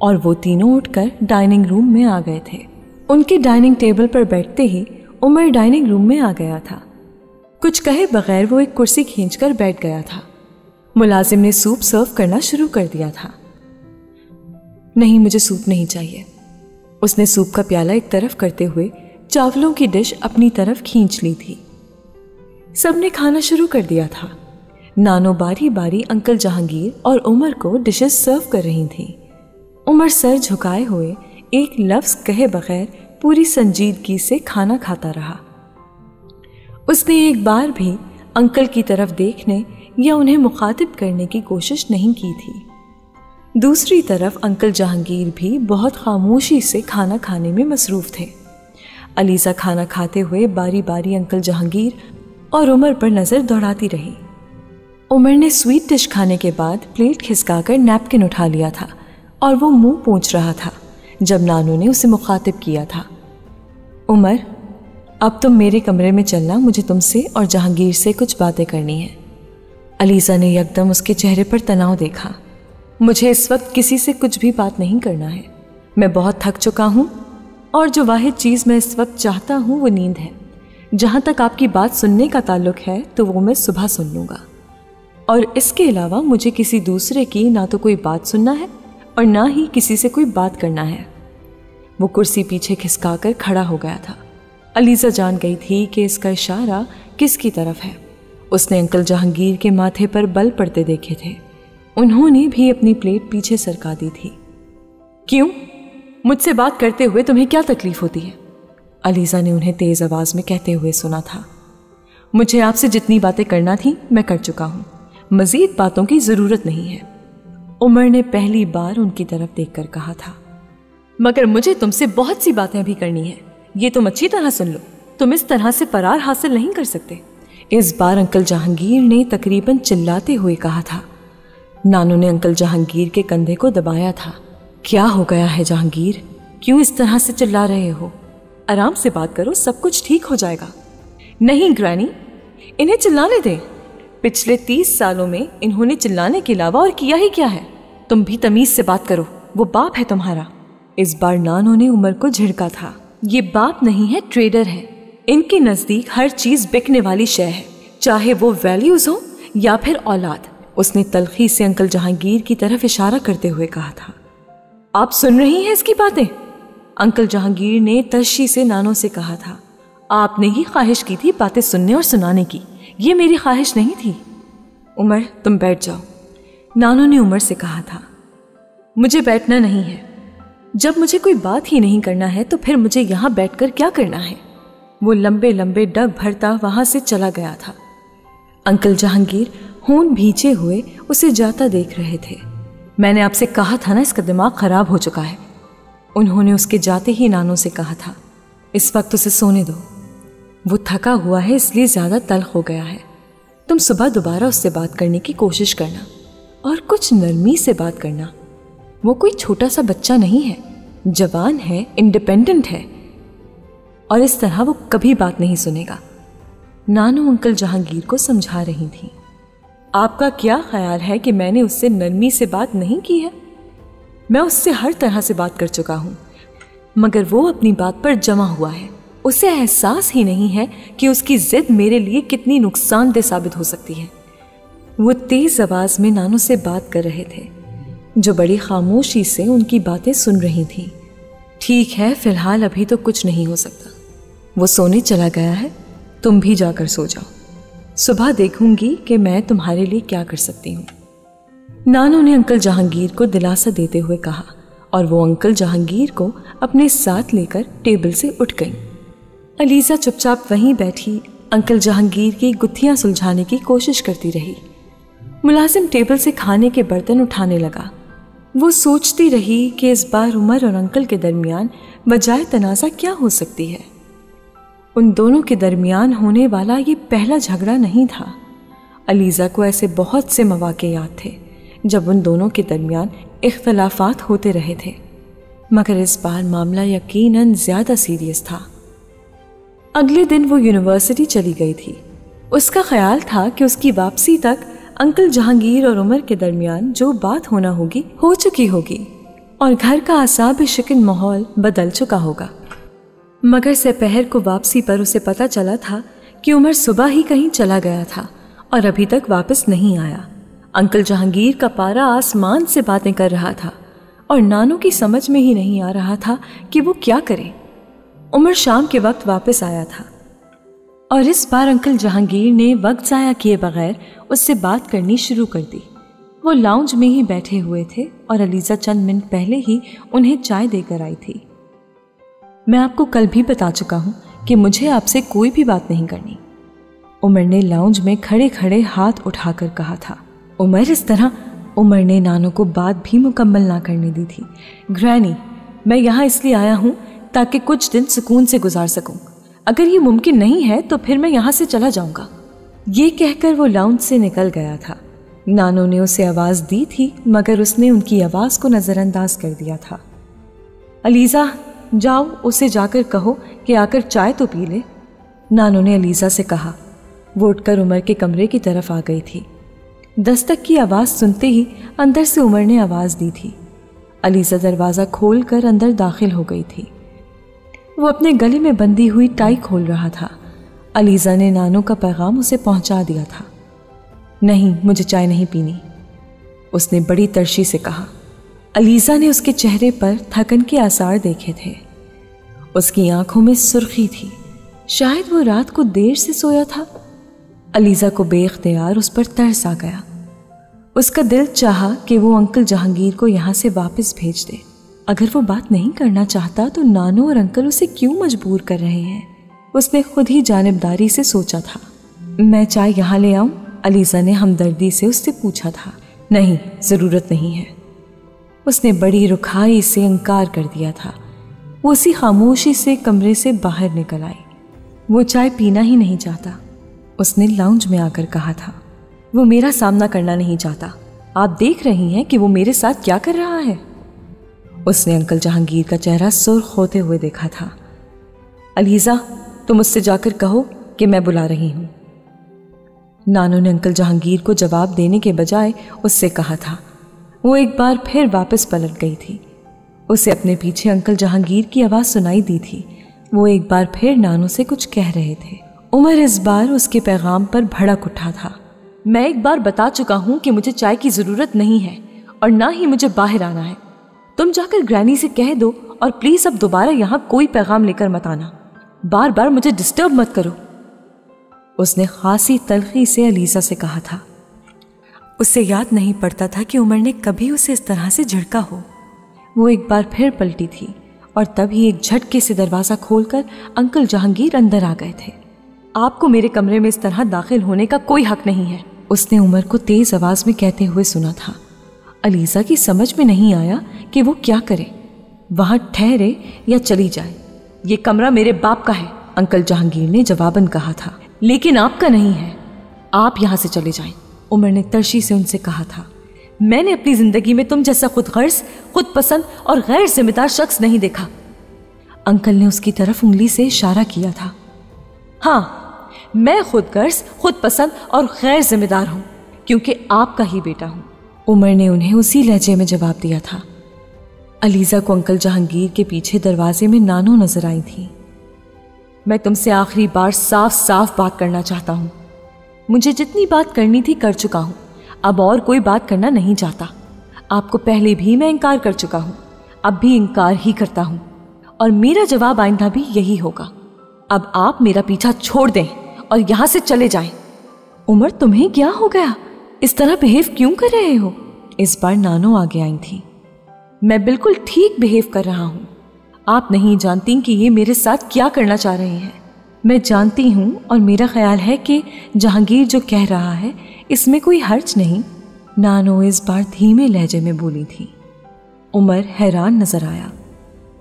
और वो तीनों उठकर डाइनिंग रूम में आ गए थे। उनके डाइनिंग टेबल पर बैठते ही उमर डाइनिंग रूम में आ गया था। कुछ कहे बगैर वो एक कुर्सी खींचकर बैठ गया था। मुलाजिम ने सूप सर्व करना शुरू कर दिया था। नहीं, मुझे सूप नहीं चाहिए। उसने सूप का प्याला एक तरफ करते हुए चावलों की डिश अपनी तरफ खींच ली थी। सबने खाना शुरू कर दिया था। नानो बारी बारी अंकल जहांगीर और उमर को डिशेस सर्व कर रही थी। उमर सर झुकाए हुए एक लफ्ज कहे बगैर पूरी संजीदगी से खाना खाता रहा। उसने एक बार भी अंकल की तरफ देखने या उन्हें मुखातिब करने की कोशिश नहीं की थी। दूसरी तरफ अंकल जहांगीर भी बहुत खामोशी से खाना खाने में मसरूफ़ थे। अलीज़ा खाना खाते हुए बारी बारी अंकल जहांगीर और उमर पर नज़र दौड़ाती रही। उमर ने स्वीट डिश खाने के बाद प्लेट खिसकाकर नैपकिन उठा लिया था और वो मुंह पोंछ रहा था, जब नानू ने उसे मुखातिब किया था। उमर, अब तुम मेरे कमरे में चलना, मुझे तुमसे और जहांगीर से कुछ बातें करनी है। अलीज़ा ने यकदम उसके चेहरे पर तनाव देखा। मुझे इस वक्त किसी से कुछ भी बात नहीं करना है। मैं बहुत थक चुका हूँ और जो वाहिद चीज़ मैं इस वक्त चाहता हूँ वो नींद है। जहाँ तक आपकी बात सुनने का ताल्लुक है तो वो मैं सुबह सुन लूँगा, और इसके अलावा मुझे किसी दूसरे की ना तो कोई बात सुनना है और ना ही किसी से कोई बात करना है। वो कुर्सी पीछे खिसका कर खड़ा हो गया था। अलीज़ा जान गई थी कि इसका इशारा किसकी तरफ है। उसने अंकल जहांगीर के माथे पर बल पड़ते देखे थे। उन्होंने भी अपनी प्लेट पीछे सरका दी थी। क्यों? मुझसे बात करते हुए तुम्हें क्या तकलीफ होती है? अलीज़ा ने उन्हें तेज़ आवाज़ में कहते हुए सुना था। मुझे आपसे जितनी बातें करना थी मैं कर चुका हूँ, मज़ीद बातों की ज़रूरत नहीं है। उमर ने पहली बार उनकी तरफ देखकर कहा था। मगर मुझे तुमसे बहुत सी बातें भी करनी है, ये तुम अच्छी तरह सुन लो। तुम इस तरह से फरार हासिल नहीं कर सकते। इस बार अंकल जहांगीर ने तकरीबन चिल्लाते हुए कहा था। नानू ने अंकल जहांगीर के कंधे को दबाया था। क्या हो गया है जहांगीर? क्यों इस तरह से चिल्ला रहे हो? आराम से बात करो, सब कुछ ठीक हो जाएगा। नहीं ग्रैनी, इन्हें चिल्लाने दें। पिछले 30 सालों में इन्होंने चिल्लाने के अलावा और किया ही क्या है? तुम भी तमीज से बात करो, वो बाप है तुम्हारा। इस बार नानू ने उमर को झिड़का था। ये बाप नहीं है, ट्रेडर है। इनके नजदीक हर चीज बिकने वाली शय है, चाहे वो वैल्यूज हो या फिर औलाद। उसने तलखी से अंकल जहांगीर की तरफ इशारा करते हुए कहा था। आप सुन रही हैं इसकी बातें? अंकल जहांगीर ने तशी से नानू से कहा था। आपने ही ख्वाहिश की थी बातें सुनने और सुनाने की, ये मेरी ख्वाहिश नहीं थी। उमर, तुम बैठ जाओ, नानू ने उमर से कहा था। मुझे बैठना नहीं है। जब मुझे कोई बात ही नहीं करना है तो फिर मुझे यहाँ बैठकर क्या करना है? वो लंबे लंबे डग भरता वहां से चला गया था। अंकल जहांगीर होंठ भींचे हुए उसे जाता देख रहे थे। मैंने आपसे कहा था ना, इसका दिमाग खराब हो चुका है। उन्होंने उसके जाते ही नानू से कहा था। इस वक्त उसे सोने दो, वो थका हुआ है इसलिए ज्यादा तल्ख हो गया है। तुम सुबह दोबारा उससे बात करने की कोशिश करना और कुछ नरमी से बात करना। वो कोई छोटा सा बच्चा नहीं है, जवान है, इंडिपेंडेंट है, और इस तरह वो कभी बात नहीं सुनेगा। नानू अंकल जहांगीर को समझा रही थी। आपका क्या ख्याल है कि मैंने उससे नरमी से बात नहीं की है? मैं उससे हर तरह से बात कर चुका हूं, मगर वो अपनी बात पर जमा हुआ है। उसे एहसास ही नहीं है कि उसकी जिद मेरे लिए कितनी नुकसानदेह साबित हो सकती है। वो तेज आवाज में नानू से बात कर रहे थे, जो बड़ी खामोशी से उनकी बातें सुन रही थी। ठीक है, फिलहाल अभी तो कुछ नहीं हो सकता। वो सोने चला गया है, तुम भी जाकर सो जाओ। सुबह देखूंगी कि मैं तुम्हारे लिए क्या कर सकती हूँ। नानू ने अंकल जहांगीर को दिलासा देते हुए कहा, और वो अंकल जहांगीर को अपने साथ लेकर टेबल से उठ गई। अलीज़ा चुपचाप वहीं बैठी अंकल जहांगीर की गुत्थियां सुलझाने की कोशिश करती रही। मुलाजिम टेबल से खाने के बर्तन उठाने लगा। वो सोचती रही कि इस बार उमर और अंकल के दरमियान वजाए तनाज़ा क्या हो सकती है। उन दोनों के दरमियान होने वाला ये पहला झगड़ा नहीं था। अलीज़ा को ऐसे बहुत से मौके याद थे जब उन दोनों के दरमियान इख्तलाफात होते रहे थे, मगर इस बार मामला यकीनन ज़्यादा सीरियस था। अगले दिन वो यूनिवर्सिटी चली गई थी। उसका ख्याल था कि उसकी वापसी तक अंकल जहांगीर और उमर के दरमियान जो बात होना होगी हो चुकी होगी और घर का आसाब शिकन माहौल बदल चुका होगा। मगर दोपहर को वापसी पर उसे पता चला था कि उमर सुबह ही कहीं चला गया था और अभी तक वापस नहीं आया। अंकल जहांगीर का पारा आसमान से बातें कर रहा था और नानू की समझ में ही नहीं आ रहा था कि वो क्या करे। उमर शाम के वक्त वापस आया था और इस बार अंकल जहांगीर ने वक्त ज़ाया किए बगैर उससे बात करनी शुरू कर दी। वो लाउंज में ही बैठे हुए थे और अलीज़ा चंद मिनट पहले ही उन्हें चाय देकर आई थी। मैं आपको कल भी बता चुका हूँ कि मुझे आपसे कोई भी बात नहीं करनी, उमर ने लाउंज में खड़े खड़े हाथ उठाकर कहा था। उमर, इस तरह उमर ने नानू को बात भी मुकम्मल ना करने दी थी। ग्रैनी, मैं यहाँ इसलिए आया हूँ ताकि कुछ दिन सुकून से गुजार सकूं। अगर ये मुमकिन नहीं है तो फिर मैं यहाँ से चला जाऊंगा। ये कहकर वो लाउंज से निकल गया था। नानू ने उसे आवाज़ दी थी मगर उसने उनकी आवाज़ को नज़रअंदाज कर दिया था। अलीज़ा जाओ उसे जाकर कहो कि आकर चाय तो पी ले। नानो ने अलीज़ा से कहा। वो उठकर उमर के कमरे की तरफ आ गई थी। दस्तक की आवाज़ सुनते ही अंदर से उमर ने आवाज़ दी थी। अलीज़ा दरवाज़ा खोलकर अंदर दाखिल हो गई थी। वो अपने गले में बंधी हुई टाई खोल रहा था। अलीज़ा ने नानो का पैगाम उसे पहुंचा दिया था। नहीं, मुझे चाय नहीं पीनी, उसने बड़ी तरशी से कहा। अलीज़ा ने उसके चेहरे पर थकन के आसार देखे थे। उसकी आंखों में सुर्खी थी। शायद वो रात को देर से सोया था। अलीज़ा को बेख्तियार उस पर तरस आ गया। उसका दिल चाहा कि वो अंकल जहांगीर को यहाँ से वापस भेज दे। अगर वो बात नहीं करना चाहता तो नानो और अंकल उसे क्यों मजबूर कर रहे हैं? उसने खुद ही जानिबदारी से सोचा था। मैं चाय यहाँ ले आऊं? अलीज़ा ने हमदर्दी से उससे पूछा था। नहीं, ज़रूरत नहीं है, उसने बड़ी रुखाई से इनकार कर दिया था। वो उसी खामोशी से कमरे से बाहर निकल आई। वो चाय पीना ही नहीं चाहता, उसने लाउंज में आकर कहा था। वो मेरा सामना करना नहीं चाहता। आप देख रही हैं कि वो मेरे साथ क्या कर रहा है। उसने अंकल जहांगीर का चेहरा सुर्ख होते हुए देखा था। अलीज़ा, तुम उससे जाकर कहो कि मैं बुला रही हूं। नानो ने अंकल जहांगीर को जवाब देने के बजाय उससे कहा था। वो एक बार फिर वापस पलट गई थी। उसे अपने पीछे अंकल जहांगीर की आवाज़ सुनाई दी थी। वो एक बार फिर नानो से कुछ कह रहे थे। उमर इस बार उसके पैगाम पर भड़क उठा था। मैं एक बार बता चुका हूं कि मुझे चाय की ज़रूरत नहीं है और ना ही मुझे बाहर आना है। तुम जाकर ग्रैनी से कह दो और प्लीज़ अब दोबारा यहाँ कोई पैगाम लेकर मत आना। बार बार मुझे डिस्टर्ब मत करो, उसने खासी तलखी से अलीज़ा से कहा था। उसे याद नहीं पड़ता था कि उमर ने कभी उसे इस तरह से झिड़का हो। वो एक बार फिर पलटी थी और तभी एक झटके से दरवाज़ा खोलकर अंकल जहांगीर अंदर आ गए थे। आपको मेरे कमरे में इस तरह दाखिल होने का कोई हक नहीं है, उसने उमर को तेज़ आवाज़ में कहते हुए सुना था। अलीज़ा की समझ में नहीं आया कि वो क्या करे, वहाँ ठहरे या चली जाए। ये कमरा मेरे बाप का है, अंकल जहांगीर ने जवाबन कहा था। लेकिन आपका नहीं है, आप यहाँ से चले जाएं, उमर ने तरशी से उनसे कहा था। मैंने अपनी जिंदगी में तुम जैसा खुद गर्ज, खुद पसंद और गैर जिम्मेदार शख्स नहीं देखा। अंकल ने उसकी तरफ उंगली से इशारा किया था। हाँ, मैं खुद गर्ज, खुद पसंद और गैर जिम्मेदार हूँ क्योंकि आपका ही बेटा हूँ, उमर ने उन्हें उसी लहजे में जवाब दिया था। अलीज़ा को अंकल जहांगीर के पीछे दरवाजे में नानो नजर आई थी। मैं तुमसे आखिरी बार साफ साफ बात करना चाहता हूँ। मुझे जितनी बात करनी थी कर चुका हूँ, अब और कोई बात करना नहीं चाहता। आपको पहले भी मैं इनकार कर चुका हूँ, अब भी इनकार ही करता हूँ और मेरा जवाब आइंदा भी यही होगा। अब आप मेरा पीछा छोड़ दें और यहाँ से चले जाएं। उमर, तुम्हें क्या हो गया? इस तरह बिहेव क्यों कर रहे हो? इस बार नानो आगे आई थी। मैं बिल्कुल ठीक बिहेव कर रहा हूँ। आप नहीं जानती कि ये मेरे साथ क्या करना चाह रहे हैं। मैं जानती हूँ और मेरा ख्याल है कि जहांगीर जो कह रहा है इसमें कोई हर्ज नहीं, नानो इस बार धीमे लहजे में बोली थी। उमर हैरान नजर आया।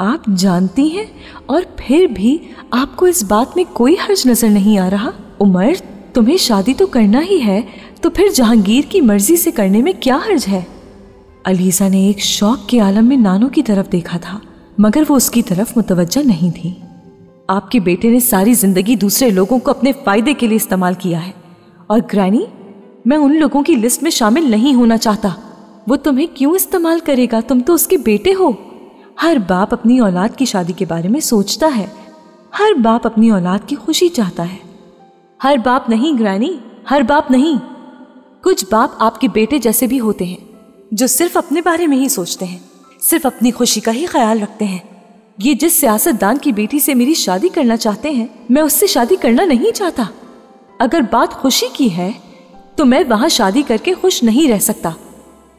आप जानती हैं और फिर भी आपको इस बात में कोई हर्ज नजर नहीं आ रहा? उमर, तुम्हें शादी तो करना ही है तो फिर जहांगीर की मर्जी से करने में क्या हर्ज है? अलीज़ा ने एक शौक के आलम में नानो की तरफ देखा था मगर वो उसकी तरफ मुतवज्जा नहीं थी। आपके बेटे ने सारी जिंदगी दूसरे लोगों को अपने फायदे के लिए इस्तेमाल किया है और ग्रैनी, मैं उन लोगों की लिस्ट में शामिल नहीं होना चाहता। वो तुम्हें क्यों इस्तेमाल करेगा? तुम तो उसके बेटे हो। हर बाप अपनी औलाद की शादी के बारे में सोचता है, हर बाप अपनी औलाद की खुशी चाहता है। हर बाप नहीं ग्रैनी, हर बाप नहीं। कुछ बाप आपके बेटे जैसे भी होते हैं जो सिर्फ अपने बारे में ही सोचते हैं, सिर्फ अपनी खुशी का ही ख्याल रखते हैं। ये जिस सियासतदान की बेटी से मेरी शादी करना चाहते हैं, मैं उससे शादी करना नहीं चाहता। अगर बात खुशी की है तो मैं वहां शादी करके खुश नहीं रह सकता।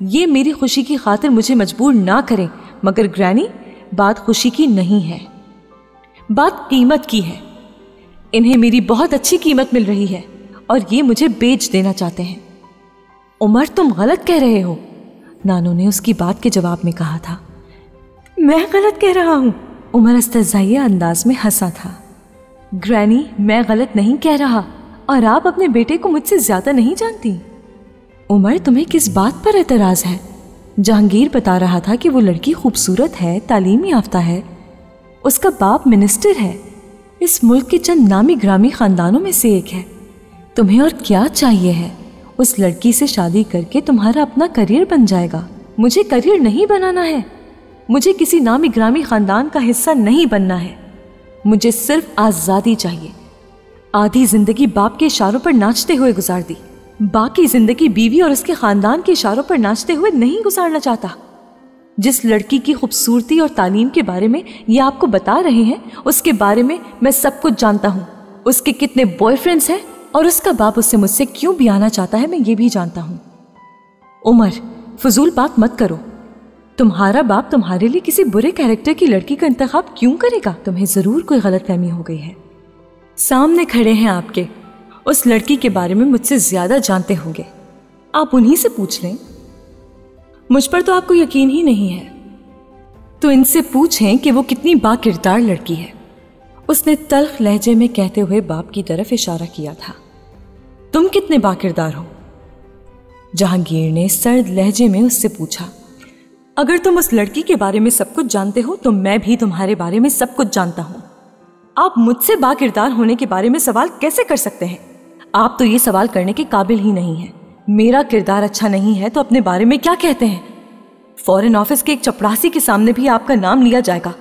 ये मेरी खुशी की खातिर मुझे मजबूर ना करें, मगर ग्रैनी, बात खुशी की नहीं है, बात कीमत की है। इन्हें मेरी बहुत अच्छी कीमत मिल रही है और ये मुझे बेच देना चाहते हैं। उमर, तुम गलत कह रहे हो, नानो ने उसकी बात के जवाब में कहा था। मैं गलत कह रहा हूं? उमर इस्तहज़ाइया अंदाज में हंसा था। ग्रैनी, मैं गलत नहीं कह रहा और आप अपने बेटे को मुझसे ज्यादा नहीं जानती। उमर, तुम्हें किस बात पर एतराज है? जहांगीर बता रहा था कि वो लड़की खूबसूरत है, तालीम याफ्ता है, उसका बाप मिनिस्टर है, इस मुल्क के चंद नामी ग्रामी खानदानों में से एक है। तुम्हें और क्या चाहिए है? उस लड़की से शादी करके तुम्हारा अपना करियर बन जाएगा। मुझे करियर नहीं बनाना है, मुझे किसी नामी ग्रामी खानदान का हिस्सा नहीं बनना है। मुझे सिर्फ आज़ादी चाहिए। आधी जिंदगी बाप के इशारों पर नाचते हुए गुजार दी, बाकी जिंदगी बीवी और उसके खानदान के इशारों पर नाचते हुए नहीं गुजारना चाहता। जिस लड़की की खूबसूरती और तालीम के बारे में ये आपको बता रहे हैं, उसके बारे में मैं सब कुछ जानता हूँ। उसके कितने बॉयफ्रेंड्स हैं और उसका बाप उससे मुझसे क्यों भी आना चाहता है, मैं ये भी जानता हूँ। उमर, फजूल बात मत करो। तुम्हारा बाप तुम्हारे लिए किसी बुरे कैरेक्टर की लड़की का इंतखाब क्यों करेगा? तुम्हें जरूर कोई गलतफहमी हो गई है। सामने खड़े हैं आपके, उस लड़की के बारे में मुझसे ज्यादा जानते होंगे, आप उन्हीं से पूछ लें। मुझ पर तो आपको यकीन ही नहीं है, तो इनसे पूछें कि वो कितनी बाकिरदार लड़की है। उसने तल्ख लहजे में कहते हुए बाप की तरफ इशारा किया था। तुम कितने बाकिरदार हो? जहांगीर ने सर्द लहजे में उससे पूछा। अगर तुम उस लड़की के बारे में सब कुछ जानते हो तो मैं भी तुम्हारे बारे में सब कुछ जानता हूं। आप मुझसे बाकिरदार होने के बारे में सवाल कैसे कर सकते हैं? आप तो ये सवाल करने के काबिल ही नहीं हैं। मेरा किरदार अच्छा नहीं है तो अपने बारे में क्या कहते हैं? फॉरेन ऑफिस के एक चपरासी के सामने भी आपका नाम लिया जाएगा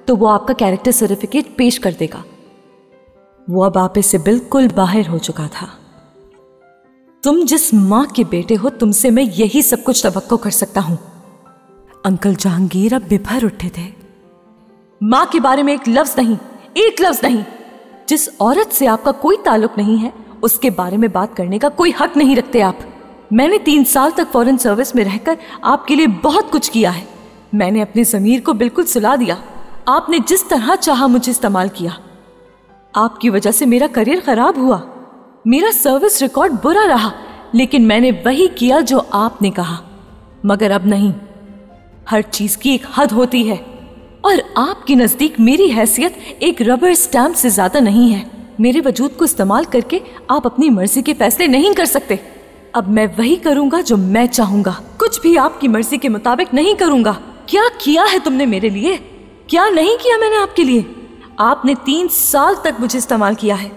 तो वो आपका कैरेक्टर सर्टिफिकेट पेश कर देगा। वो अब आप से बिल्कुल बाहर हो चुका था। तुम जिस माँ के बेटे हो, तुमसे मैं यही सब कुछ तवक्को कर सकता हूं। अंकल जहांगीर अब बिभर उठे थे। माँ के बारे में एक लफ्ज नहीं, एक लफ्ज नहीं। जिस औरत से आपका कोई ताल्लुक नहीं है उसके बारे में बात करने का कोई हक नहीं रखते आप। मैंने 3 साल तक फॉरेन सर्विस में रहकर आपके लिए बहुत कुछ किया है। मैंने अपने ज़मीर को बिल्कुल सुला दिया। आपने जिस तरह चाहा मुझे इस्तेमाल किया। आपकी वजह से मेरा करियर खराब हुआ, मेरा सर्विस रिकॉर्ड बुरा रहा, लेकिन मैंने वही किया जो आपने कहा। मगर अब नहीं, हर चीज की एक हद होती है और आपके नजदीक मेरी हैसियत एक रबर स्टैम्प से ज्यादा नहीं है। मेरे वजूद को इस्तेमाल करके आप अपनी मर्जी के फैसले नहीं कर सकते। अब मैं वही करूंगा जो मैं चाहूंगा, कुछ भी आपकी मर्जी के मुताबिक नहीं करूंगा। क्या किया है तुमने मेरे लिए? क्या नहीं किया मैंने आपके लिए? आपने 3 साल तक मुझे इस्तेमाल किया है।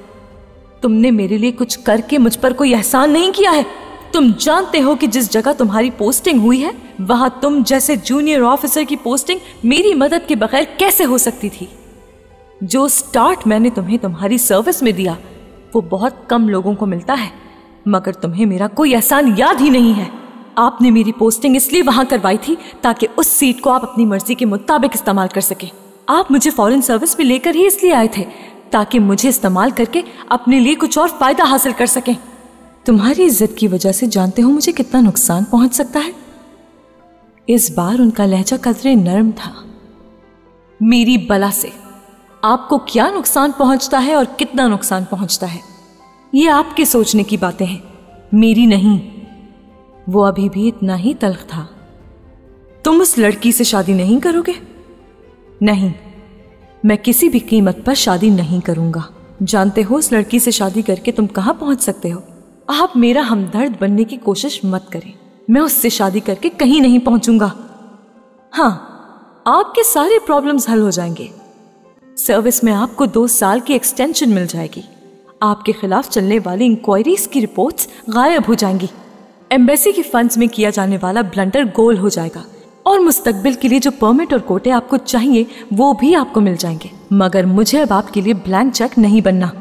तुमने मेरे लिए कुछ करके मुझ पर कोई एहसान नहीं किया है। तुम जानते हो कि जिस जगह तुम्हारी पोस्टिंग हुई है वहां तुम जैसे जूनियर ऑफिसर की पोस्टिंग मेरी मदद के बगैर कैसे हो सकती थी? जो स्टार्ट मैंने तुम्हें तुम्हारी सर्विस में दिया वो बहुत कम लोगों को मिलता है, मगर तुम्हें मेरा कोई एहसान याद ही नहीं है। आपने मेरी पोस्टिंग इसलिए वहां करवाई थी ताकि उस सीट को आप अपनी मर्जी के मुताबिक इस्तेमाल कर सके। आप मुझे फॉरेन सर्विस में लेकर ही इसलिए आए थे ताकि मुझे इस्तेमाल करके अपने लिए कुछ और फायदा हासिल कर सकें। तुम्हारी इज्जत की वजह से जानते हो मुझे कितना नुकसान पहुंच सकता है। इस बार उनका लहजा कदरे नर्म था। मेरी बला से आपको क्या नुकसान पहुंचता है और कितना नुकसान पहुंचता है ये आपके सोचने की बातें हैं, मेरी नहीं। वो अभी भी इतना ही तल्ख था। तुम उस लड़की से शादी नहीं करोगे? नहीं, मैं किसी भी कीमत पर शादी नहीं करूंगा। जानते हो उस लड़की से शादी करके तुम कहां पहुंच सकते हो। आप मेरा हमदर्द बनने की कोशिश मत करें। मैं उससे शादी करके कहीं नहीं पहुंचूंगा। हाँ, आपके सारे प्रॉब्लम्स हल हो जाएंगे। सर्विस में आपको 2 साल की एक्सटेंशन मिल जाएगी। आपके खिलाफ चलने वाली इंक्वायरीज की रिपोर्ट्स गायब हो जाएंगी। एम्बेसी के फंड्स में किया जाने वाला ब्लंडर गोल हो जाएगा और मुस्तकबिल के लिए जो परमिट और कोटे आपको चाहिए वो भी आपको मिल जाएंगे। मगर मुझे अब आपके लिए ब्लैंक चेक नहीं बनना।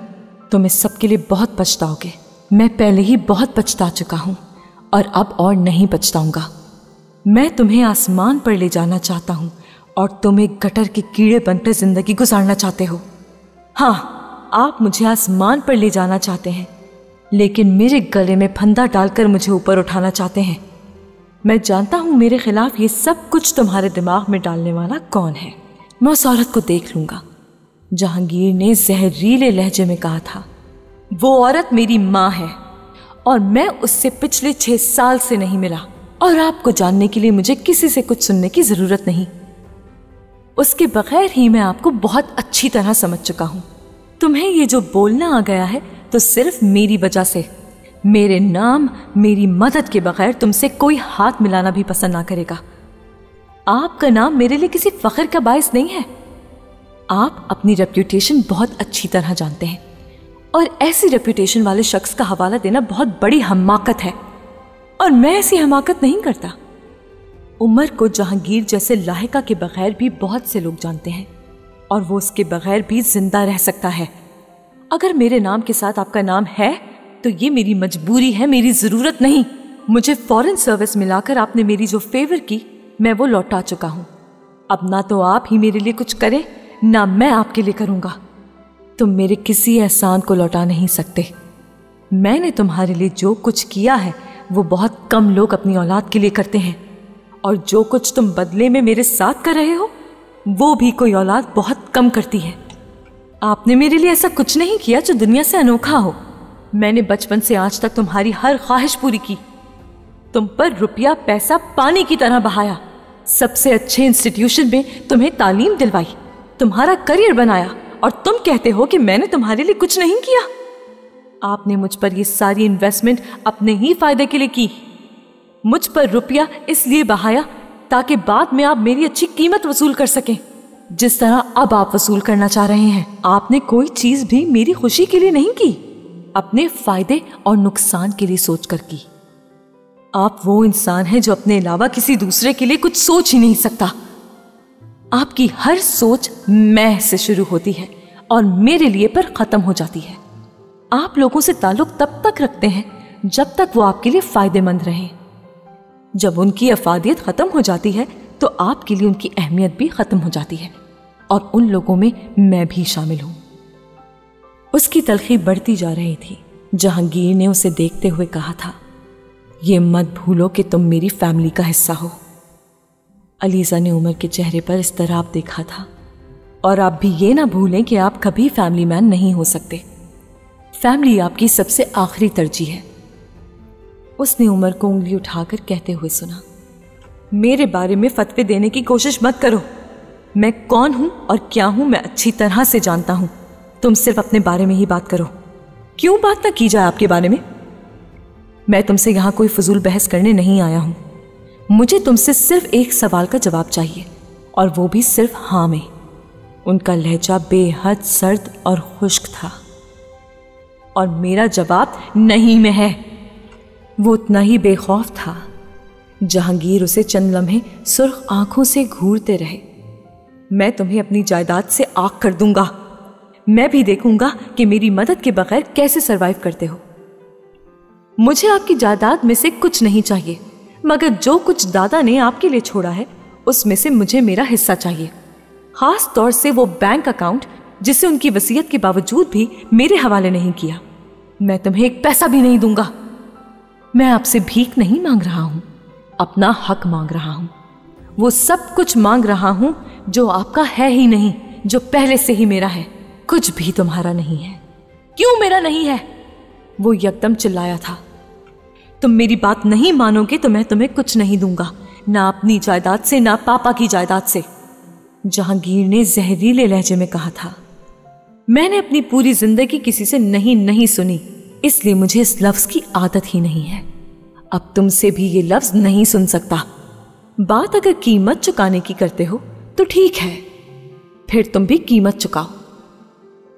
तुम इस सब के लिए बहुत पछताओगे। मैं पहले ही बहुत पछता चुका हूं और अब और नहीं पछताऊंगा। मैं तुम्हें आसमान पर ले जाना चाहता हूं और तुम एक गटर के कीड़े बनकर जिंदगी गुजारना चाहते हो। हाँ, आप मुझे आसमान पर ले जाना चाहते हैं, लेकिन मेरे गले में फंदा डालकर मुझे ऊपर उठाना चाहते हैं। मैं जानता हूं मेरे खिलाफ ये सब कुछ तुम्हारे दिमाग में डालने वाला कौन है। मैं उस औरत को देख लूंगा। जहांगीर ने जहरीले लहजे में कहा था। वो औरत मेरी माँ है और मैं उससे पिछले 6 साल से नहीं मिला और आपको जानने के लिए मुझे किसी से कुछ सुनने की जरूरत नहीं। उसके बगैर ही मैं आपको बहुत अच्छी तरह समझ चुका हूं। तुम्हें ये जो बोलना आ गया है तो सिर्फ मेरी वजह से। मेरे नाम, मेरी मदद के बगैर तुमसे कोई हाथ मिलाना भी पसंद ना करेगा। आपका नाम मेरे लिए किसी फख्र का बायस नहीं है। आप अपनी रेप्यूटेशन बहुत अच्छी तरह जानते हैं और ऐसी रेप्यूटेशन वाले शख्स का हवाला देना बहुत बड़ी हमाकत है, और मैं ऐसी हमाकत नहीं करता। उमर को जहांगीर जैसे लाहिका के बगैर भी बहुत से लोग जानते हैं और वो उसके बगैर भी जिंदा रह सकता है। अगर मेरे नाम के साथ आपका नाम है तो ये मेरी मजबूरी है, मेरी जरूरत नहीं। मुझे फॉरेन सर्विस मिलाकर आपने मेरी जो फेवर की मैं वो लौटा चुका हूं। अब ना तो आप ही मेरे लिए कुछ करें ना मैं आपके लिए करूंगा। तुम मेरे किसी एहसान को लौटा नहीं सकते। मैंने तुम्हारे लिए जो कुछ किया है वो बहुत कम लोग अपनी औलाद के लिए करते हैं, और जो कुछ तुम बदले में मेरे साथ कर रहे हो वो भी कोई औलाद बहुत कम करती है। आपने मेरे लिए ऐसा कुछ नहीं किया जो दुनिया से अनोखा हो। मैंने बचपन से आज तक तुम्हारी हर ख्वाहिश पूरी की, तुम पर रुपया पैसा पानी की तरह बहाया, सबसे अच्छे इंस्टीट्यूशन में तुम्हें तालीम दिलवाई, तुम्हारा करियर बनाया, और तुम कहते हो कि मैंने तुम्हारे लिए कुछ नहीं किया। आपने मुझ पर ये सारी इन्वेस्टमेंट अपने ही फायदे के लिए की। मुझ पर रुपया इसलिए बहाया ताकि बाद में आप मेरी अच्छी कीमत वसूल कर सकें, जिस तरह अब आप वसूल करना चाह रहे हैं। आपने कोई चीज भी मेरी खुशी के लिए नहीं की, अपने फायदे और नुकसान के लिए सोचकर की। आप वो इंसान हैं जो अपने अलावा किसी दूसरे के लिए कुछ सोच ही नहीं सकता। आपकी हर सोच मैं से शुरू होती है और मेरे लिए पर खत्म हो जाती है। आप लोगों से ताल्लुक तब तक रखते हैं जब तक वो आपके लिए फायदेमंद रहें। जब उनकी अफादियत खत्म हो जाती है तो आपके लिए उनकी अहमियत भी खत्म हो जाती है, और उन लोगों में मैं भी शामिल हूं। उसकी तलखी बढ़ती जा रही थी। जहांगीर ने उसे देखते हुए कहा था, ये मत भूलो कि तुम मेरी फैमिली का हिस्सा हो। अलीजा ने उमर के चेहरे पर इस तरह देखा था, और आप भी ये ना भूलें कि आप कभी फैमिली मैन नहीं हो सकते। फैमिली आपकी सबसे आखिरी तरजीह है। उसने उमर को उंगली उठाकर कहते हुए सुना, मेरे बारे में फतवे देने की कोशिश मत करो। मैं कौन हूं और क्या हूं मैं अच्छी तरह से जानता हूं। तुम सिर्फ अपने बारे में ही बात करो। क्यों बात ना की जाए आपके बारे में? मैं तुमसे यहां कोई फजूल बहस करने नहीं आया हूं। मुझे तुमसे सिर्फ एक सवाल का जवाब चाहिए, और वो भी सिर्फ हाँ में। उनका लहजा बेहद सर्द और खुश्क था, और मेरा जवाब नहीं में है। वो उतना ही बेखौफ था। जहांगीर उसे चंद लम्हे सुर्ख आंखों से घूरते रहे। मैं तुम्हें अपनी जायदाद से आग कर दूंगा। मैं भी देखूंगा कि मेरी मदद के बगैर कैसे सरवाइव करते हो। मुझे आपकी जायदाद में से कुछ नहीं चाहिए, मगर जो कुछ दादा ने आपके लिए छोड़ा है उसमें से मुझे मेरा हिस्सा चाहिए। खास तौर से वो बैंक अकाउंट जिसे उनकी वसीयत के बावजूद भी मेरे हवाले नहीं किया। मैं तुम्हें एक पैसा भी नहीं दूंगा। मैं आपसे भीख नहीं मांग रहा हूं, अपना हक मांग रहा हूं। वो सब कुछ मांग रहा हूं जो आपका है ही नहीं, जो पहले से ही मेरा है। कुछ भी तुम्हारा नहीं है। क्यों मेरा नहीं है? वो यकदम चिल्लाया था। तुम मेरी बात नहीं मानोगे तो मैं तुम्हें कुछ नहीं दूंगा, ना अपनी जायदाद से ना पापा की जायदाद से। जहांगीर ने जहरीले लहजे में कहा था। मैंने अपनी पूरी जिंदगी किसी से नहीं सुनी, इसलिए मुझे इस लफ्ज की आदत ही नहीं है। अब तुमसे भी ये लफ्ज नहीं सुन सकता। बात अगर कीमत चुकाने की करते हो तो ठीक है, फिर तुम भी कीमत चुकाओ।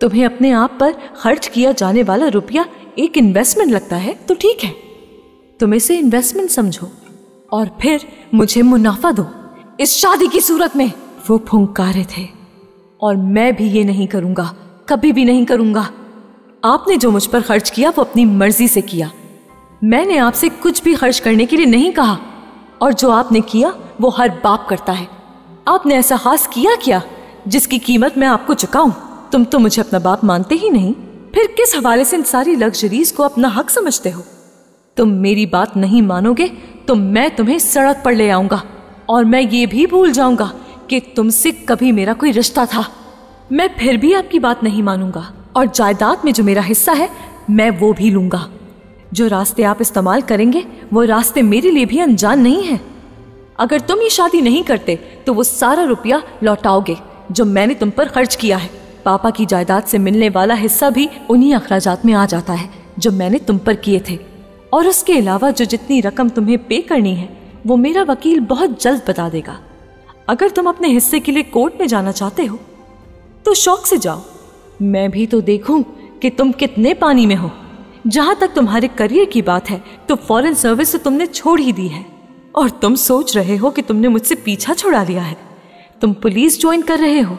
तुम्हें अपने आप पर खर्च किया जाने वाला रुपया एक इन्वेस्टमेंट लगता है तो ठीक है, तुम इसे इन्वेस्टमेंट समझो और फिर मुझे मुनाफा दो इस शादी की सूरत में। वो फुंकारे थे, और मैं भी ये नहीं करूंगा, कभी भी नहीं करूंगा। आपने जो मुझ पर खर्च किया वो अपनी मर्जी से किया। मैंने आपसे कुछ भी खर्च करने के लिए नहीं कहा, और जो आपने किया वो हर बाप करता है। आपने ऐसा खास किया क्या जिसकी कीमत मैं आपको चुकाऊं? तुम तो मुझे अपना बाप मानते ही नहीं, फिर किस हवाले से इन सारी लग्जरीज को अपना हक समझते हो? तुम मेरी बात नहीं मानोगे तो मैं तुम्हें सड़क पर ले आऊंगा, और मैं ये भी भूल जाऊंगा कि तुमसे कभी मेरा कोई रिश्ता था। मैं फिर भी आपकी बात नहीं मानूंगा, और जायदाद में जो मेरा हिस्सा है मैं वो भी लूंगा। जो रास्ते आप इस्तेमाल करेंगे वो रास्ते मेरे लिए भी अनजान नहीं है। अगर तुम ये शादी नहीं करते तो वो सारा रुपया लौटाओगे जो मैंने तुम पर खर्च किया है। पापा की जायदाद से मिलने वाला हिस्सा भी उन्हीं अखराजात में आ जाता है जो मैंने तुम पर किए थे। और उसके अलावा जो जितनी रकम तुम्हें पे करनी है वो मेरा वकील बहुत जल्द बता देगा। अगर तुम अपने हिस्से के लिए कोर्ट में जाना चाहते हो तो शौक से जाओ, मैं भी तो देखूं कि तुम कितने पानी में हो। जहां तक तुम्हारे करियर की बात है तो फॉरेन सर्विस तो तुमने छोड़ ही दी है और तुम सोच रहे हो कि तुमने मुझसे पीछा छुड़ा लिया है। तुम पुलिस ज्वाइन कर रहे हो।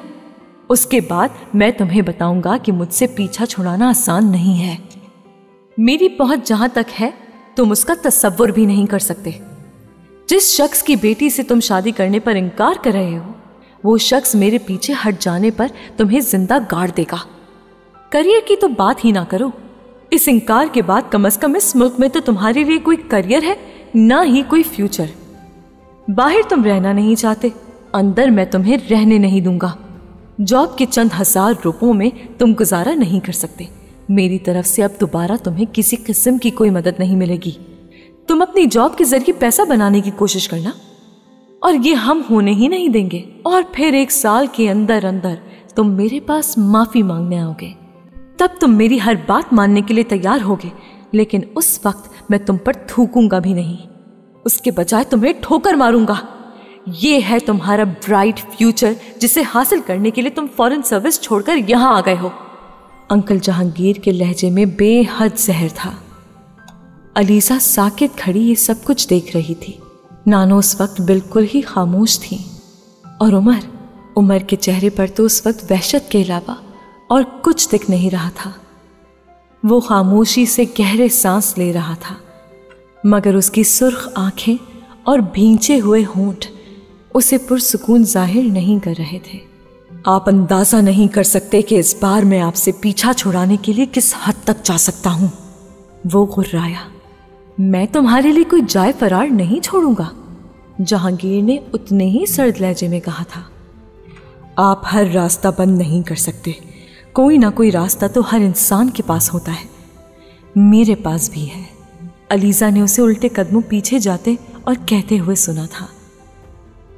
उसके बाद मैं तुम्हें बताऊंगा कि मुझसे पीछा छुड़ाना आसान नहीं है। मेरी पहुंच जहां तक है तुम उसका तसव्वुर भी नहीं कर सकते। जिस शख्स की बेटी से तुम शादी करने पर इनकार कर रहे हो वो शख्स मेरे पीछे हट जाने पर तुम्हें जिंदा गाड़ देगा। करियर की तो बात ही ना करो। इस इनकार के बाद कम से कम इस मुल्क में तो तुम्हारे लिए कोई करियर है ना ही कोई फ्यूचर। बाहर तुम रहना नहीं चाहते, अंदर मैं तुम्हें रहने नहीं दूंगा। जॉब के चंद हजार रुपयों में तुम गुजारा नहीं कर सकते। मेरी तरफ से अब दोबारा तुम्हें किसी किस्म की कोई मदद नहीं मिलेगी। तुम अपनी जॉब के जरिए पैसा बनाने की कोशिश करना और ये हम होने ही नहीं देंगे। और फिर 1 साल के अंदर अंदर तुम मेरे पास माफी मांगने आओगे। तब तुम मेरी हर बात मानने के लिए तैयार होगे, लेकिन उस वक्त मैं तुम पर थूकूंगा भी नहीं। उसके बजाय तुम्हें ठोकर मारूंगा। ये है तुम्हारा ब्राइट फ्यूचर जिसे हासिल करने के लिए तुम फॉरेन सर्विस छोड़कर यहां आ गए हो। अंकल जहांगीर के लहजे में बेहद जहर था। अलीजा साकित खड़ी ये सब कुछ देख रही थी। नानो उस वक्त बिल्कुल ही खामोश थी और उमर के चेहरे पर तो उस वक्त वहशत के अलावा और कुछ दिख नहीं रहा था। वो खामोशी से गहरे सांस ले रहा था, मगर उसकी सुर्ख आंखें और भींचे हुए होंठ उसे पुरसुकून जाहिर नहीं कर रहे थे। आप अंदाजा नहीं कर सकते कि इस बार मैं आपसे पीछा छुड़ाने के लिए किस हद तक जा सकता हूं। वो गुर्राया। मैं तुम्हारे लिए कोई जाए फरार नहीं छोड़ूंगा, जहांगीर ने उतने ही सर्द लहजे में कहा था। आप हर रास्ता बंद नहीं कर सकते। कोई ना कोई रास्ता तो हर इंसान के पास होता है। मेरे पास भी है। अलीजा ने उसे उल्टे कदमों पीछे जाते और कहते हुए सुना था।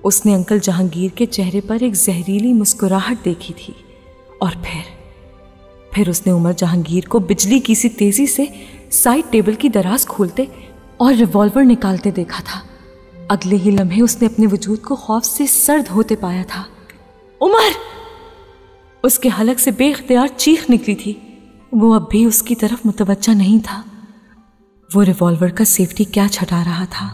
उसने अंकल जहांगीर के चेहरे पर एक जहरीली मुस्कुराहट देखी थी और फिर उसने उमर जहांगीर को बिजली की सी तेजी से साइड टेबल की दराज खोलते और रिवॉल्वर निकालते देखा था। अगले ही लम्हे उसने अपने वजूद को खौफ से सर्द होते पाया था। उमर! उसके हलक से बेख्तियार चीख निकली थी। वो अब भी उसकी तरफ मुतवज्जा नहीं था। वो रिवॉल्वर का सेफ्टी क्या छटा रहा था।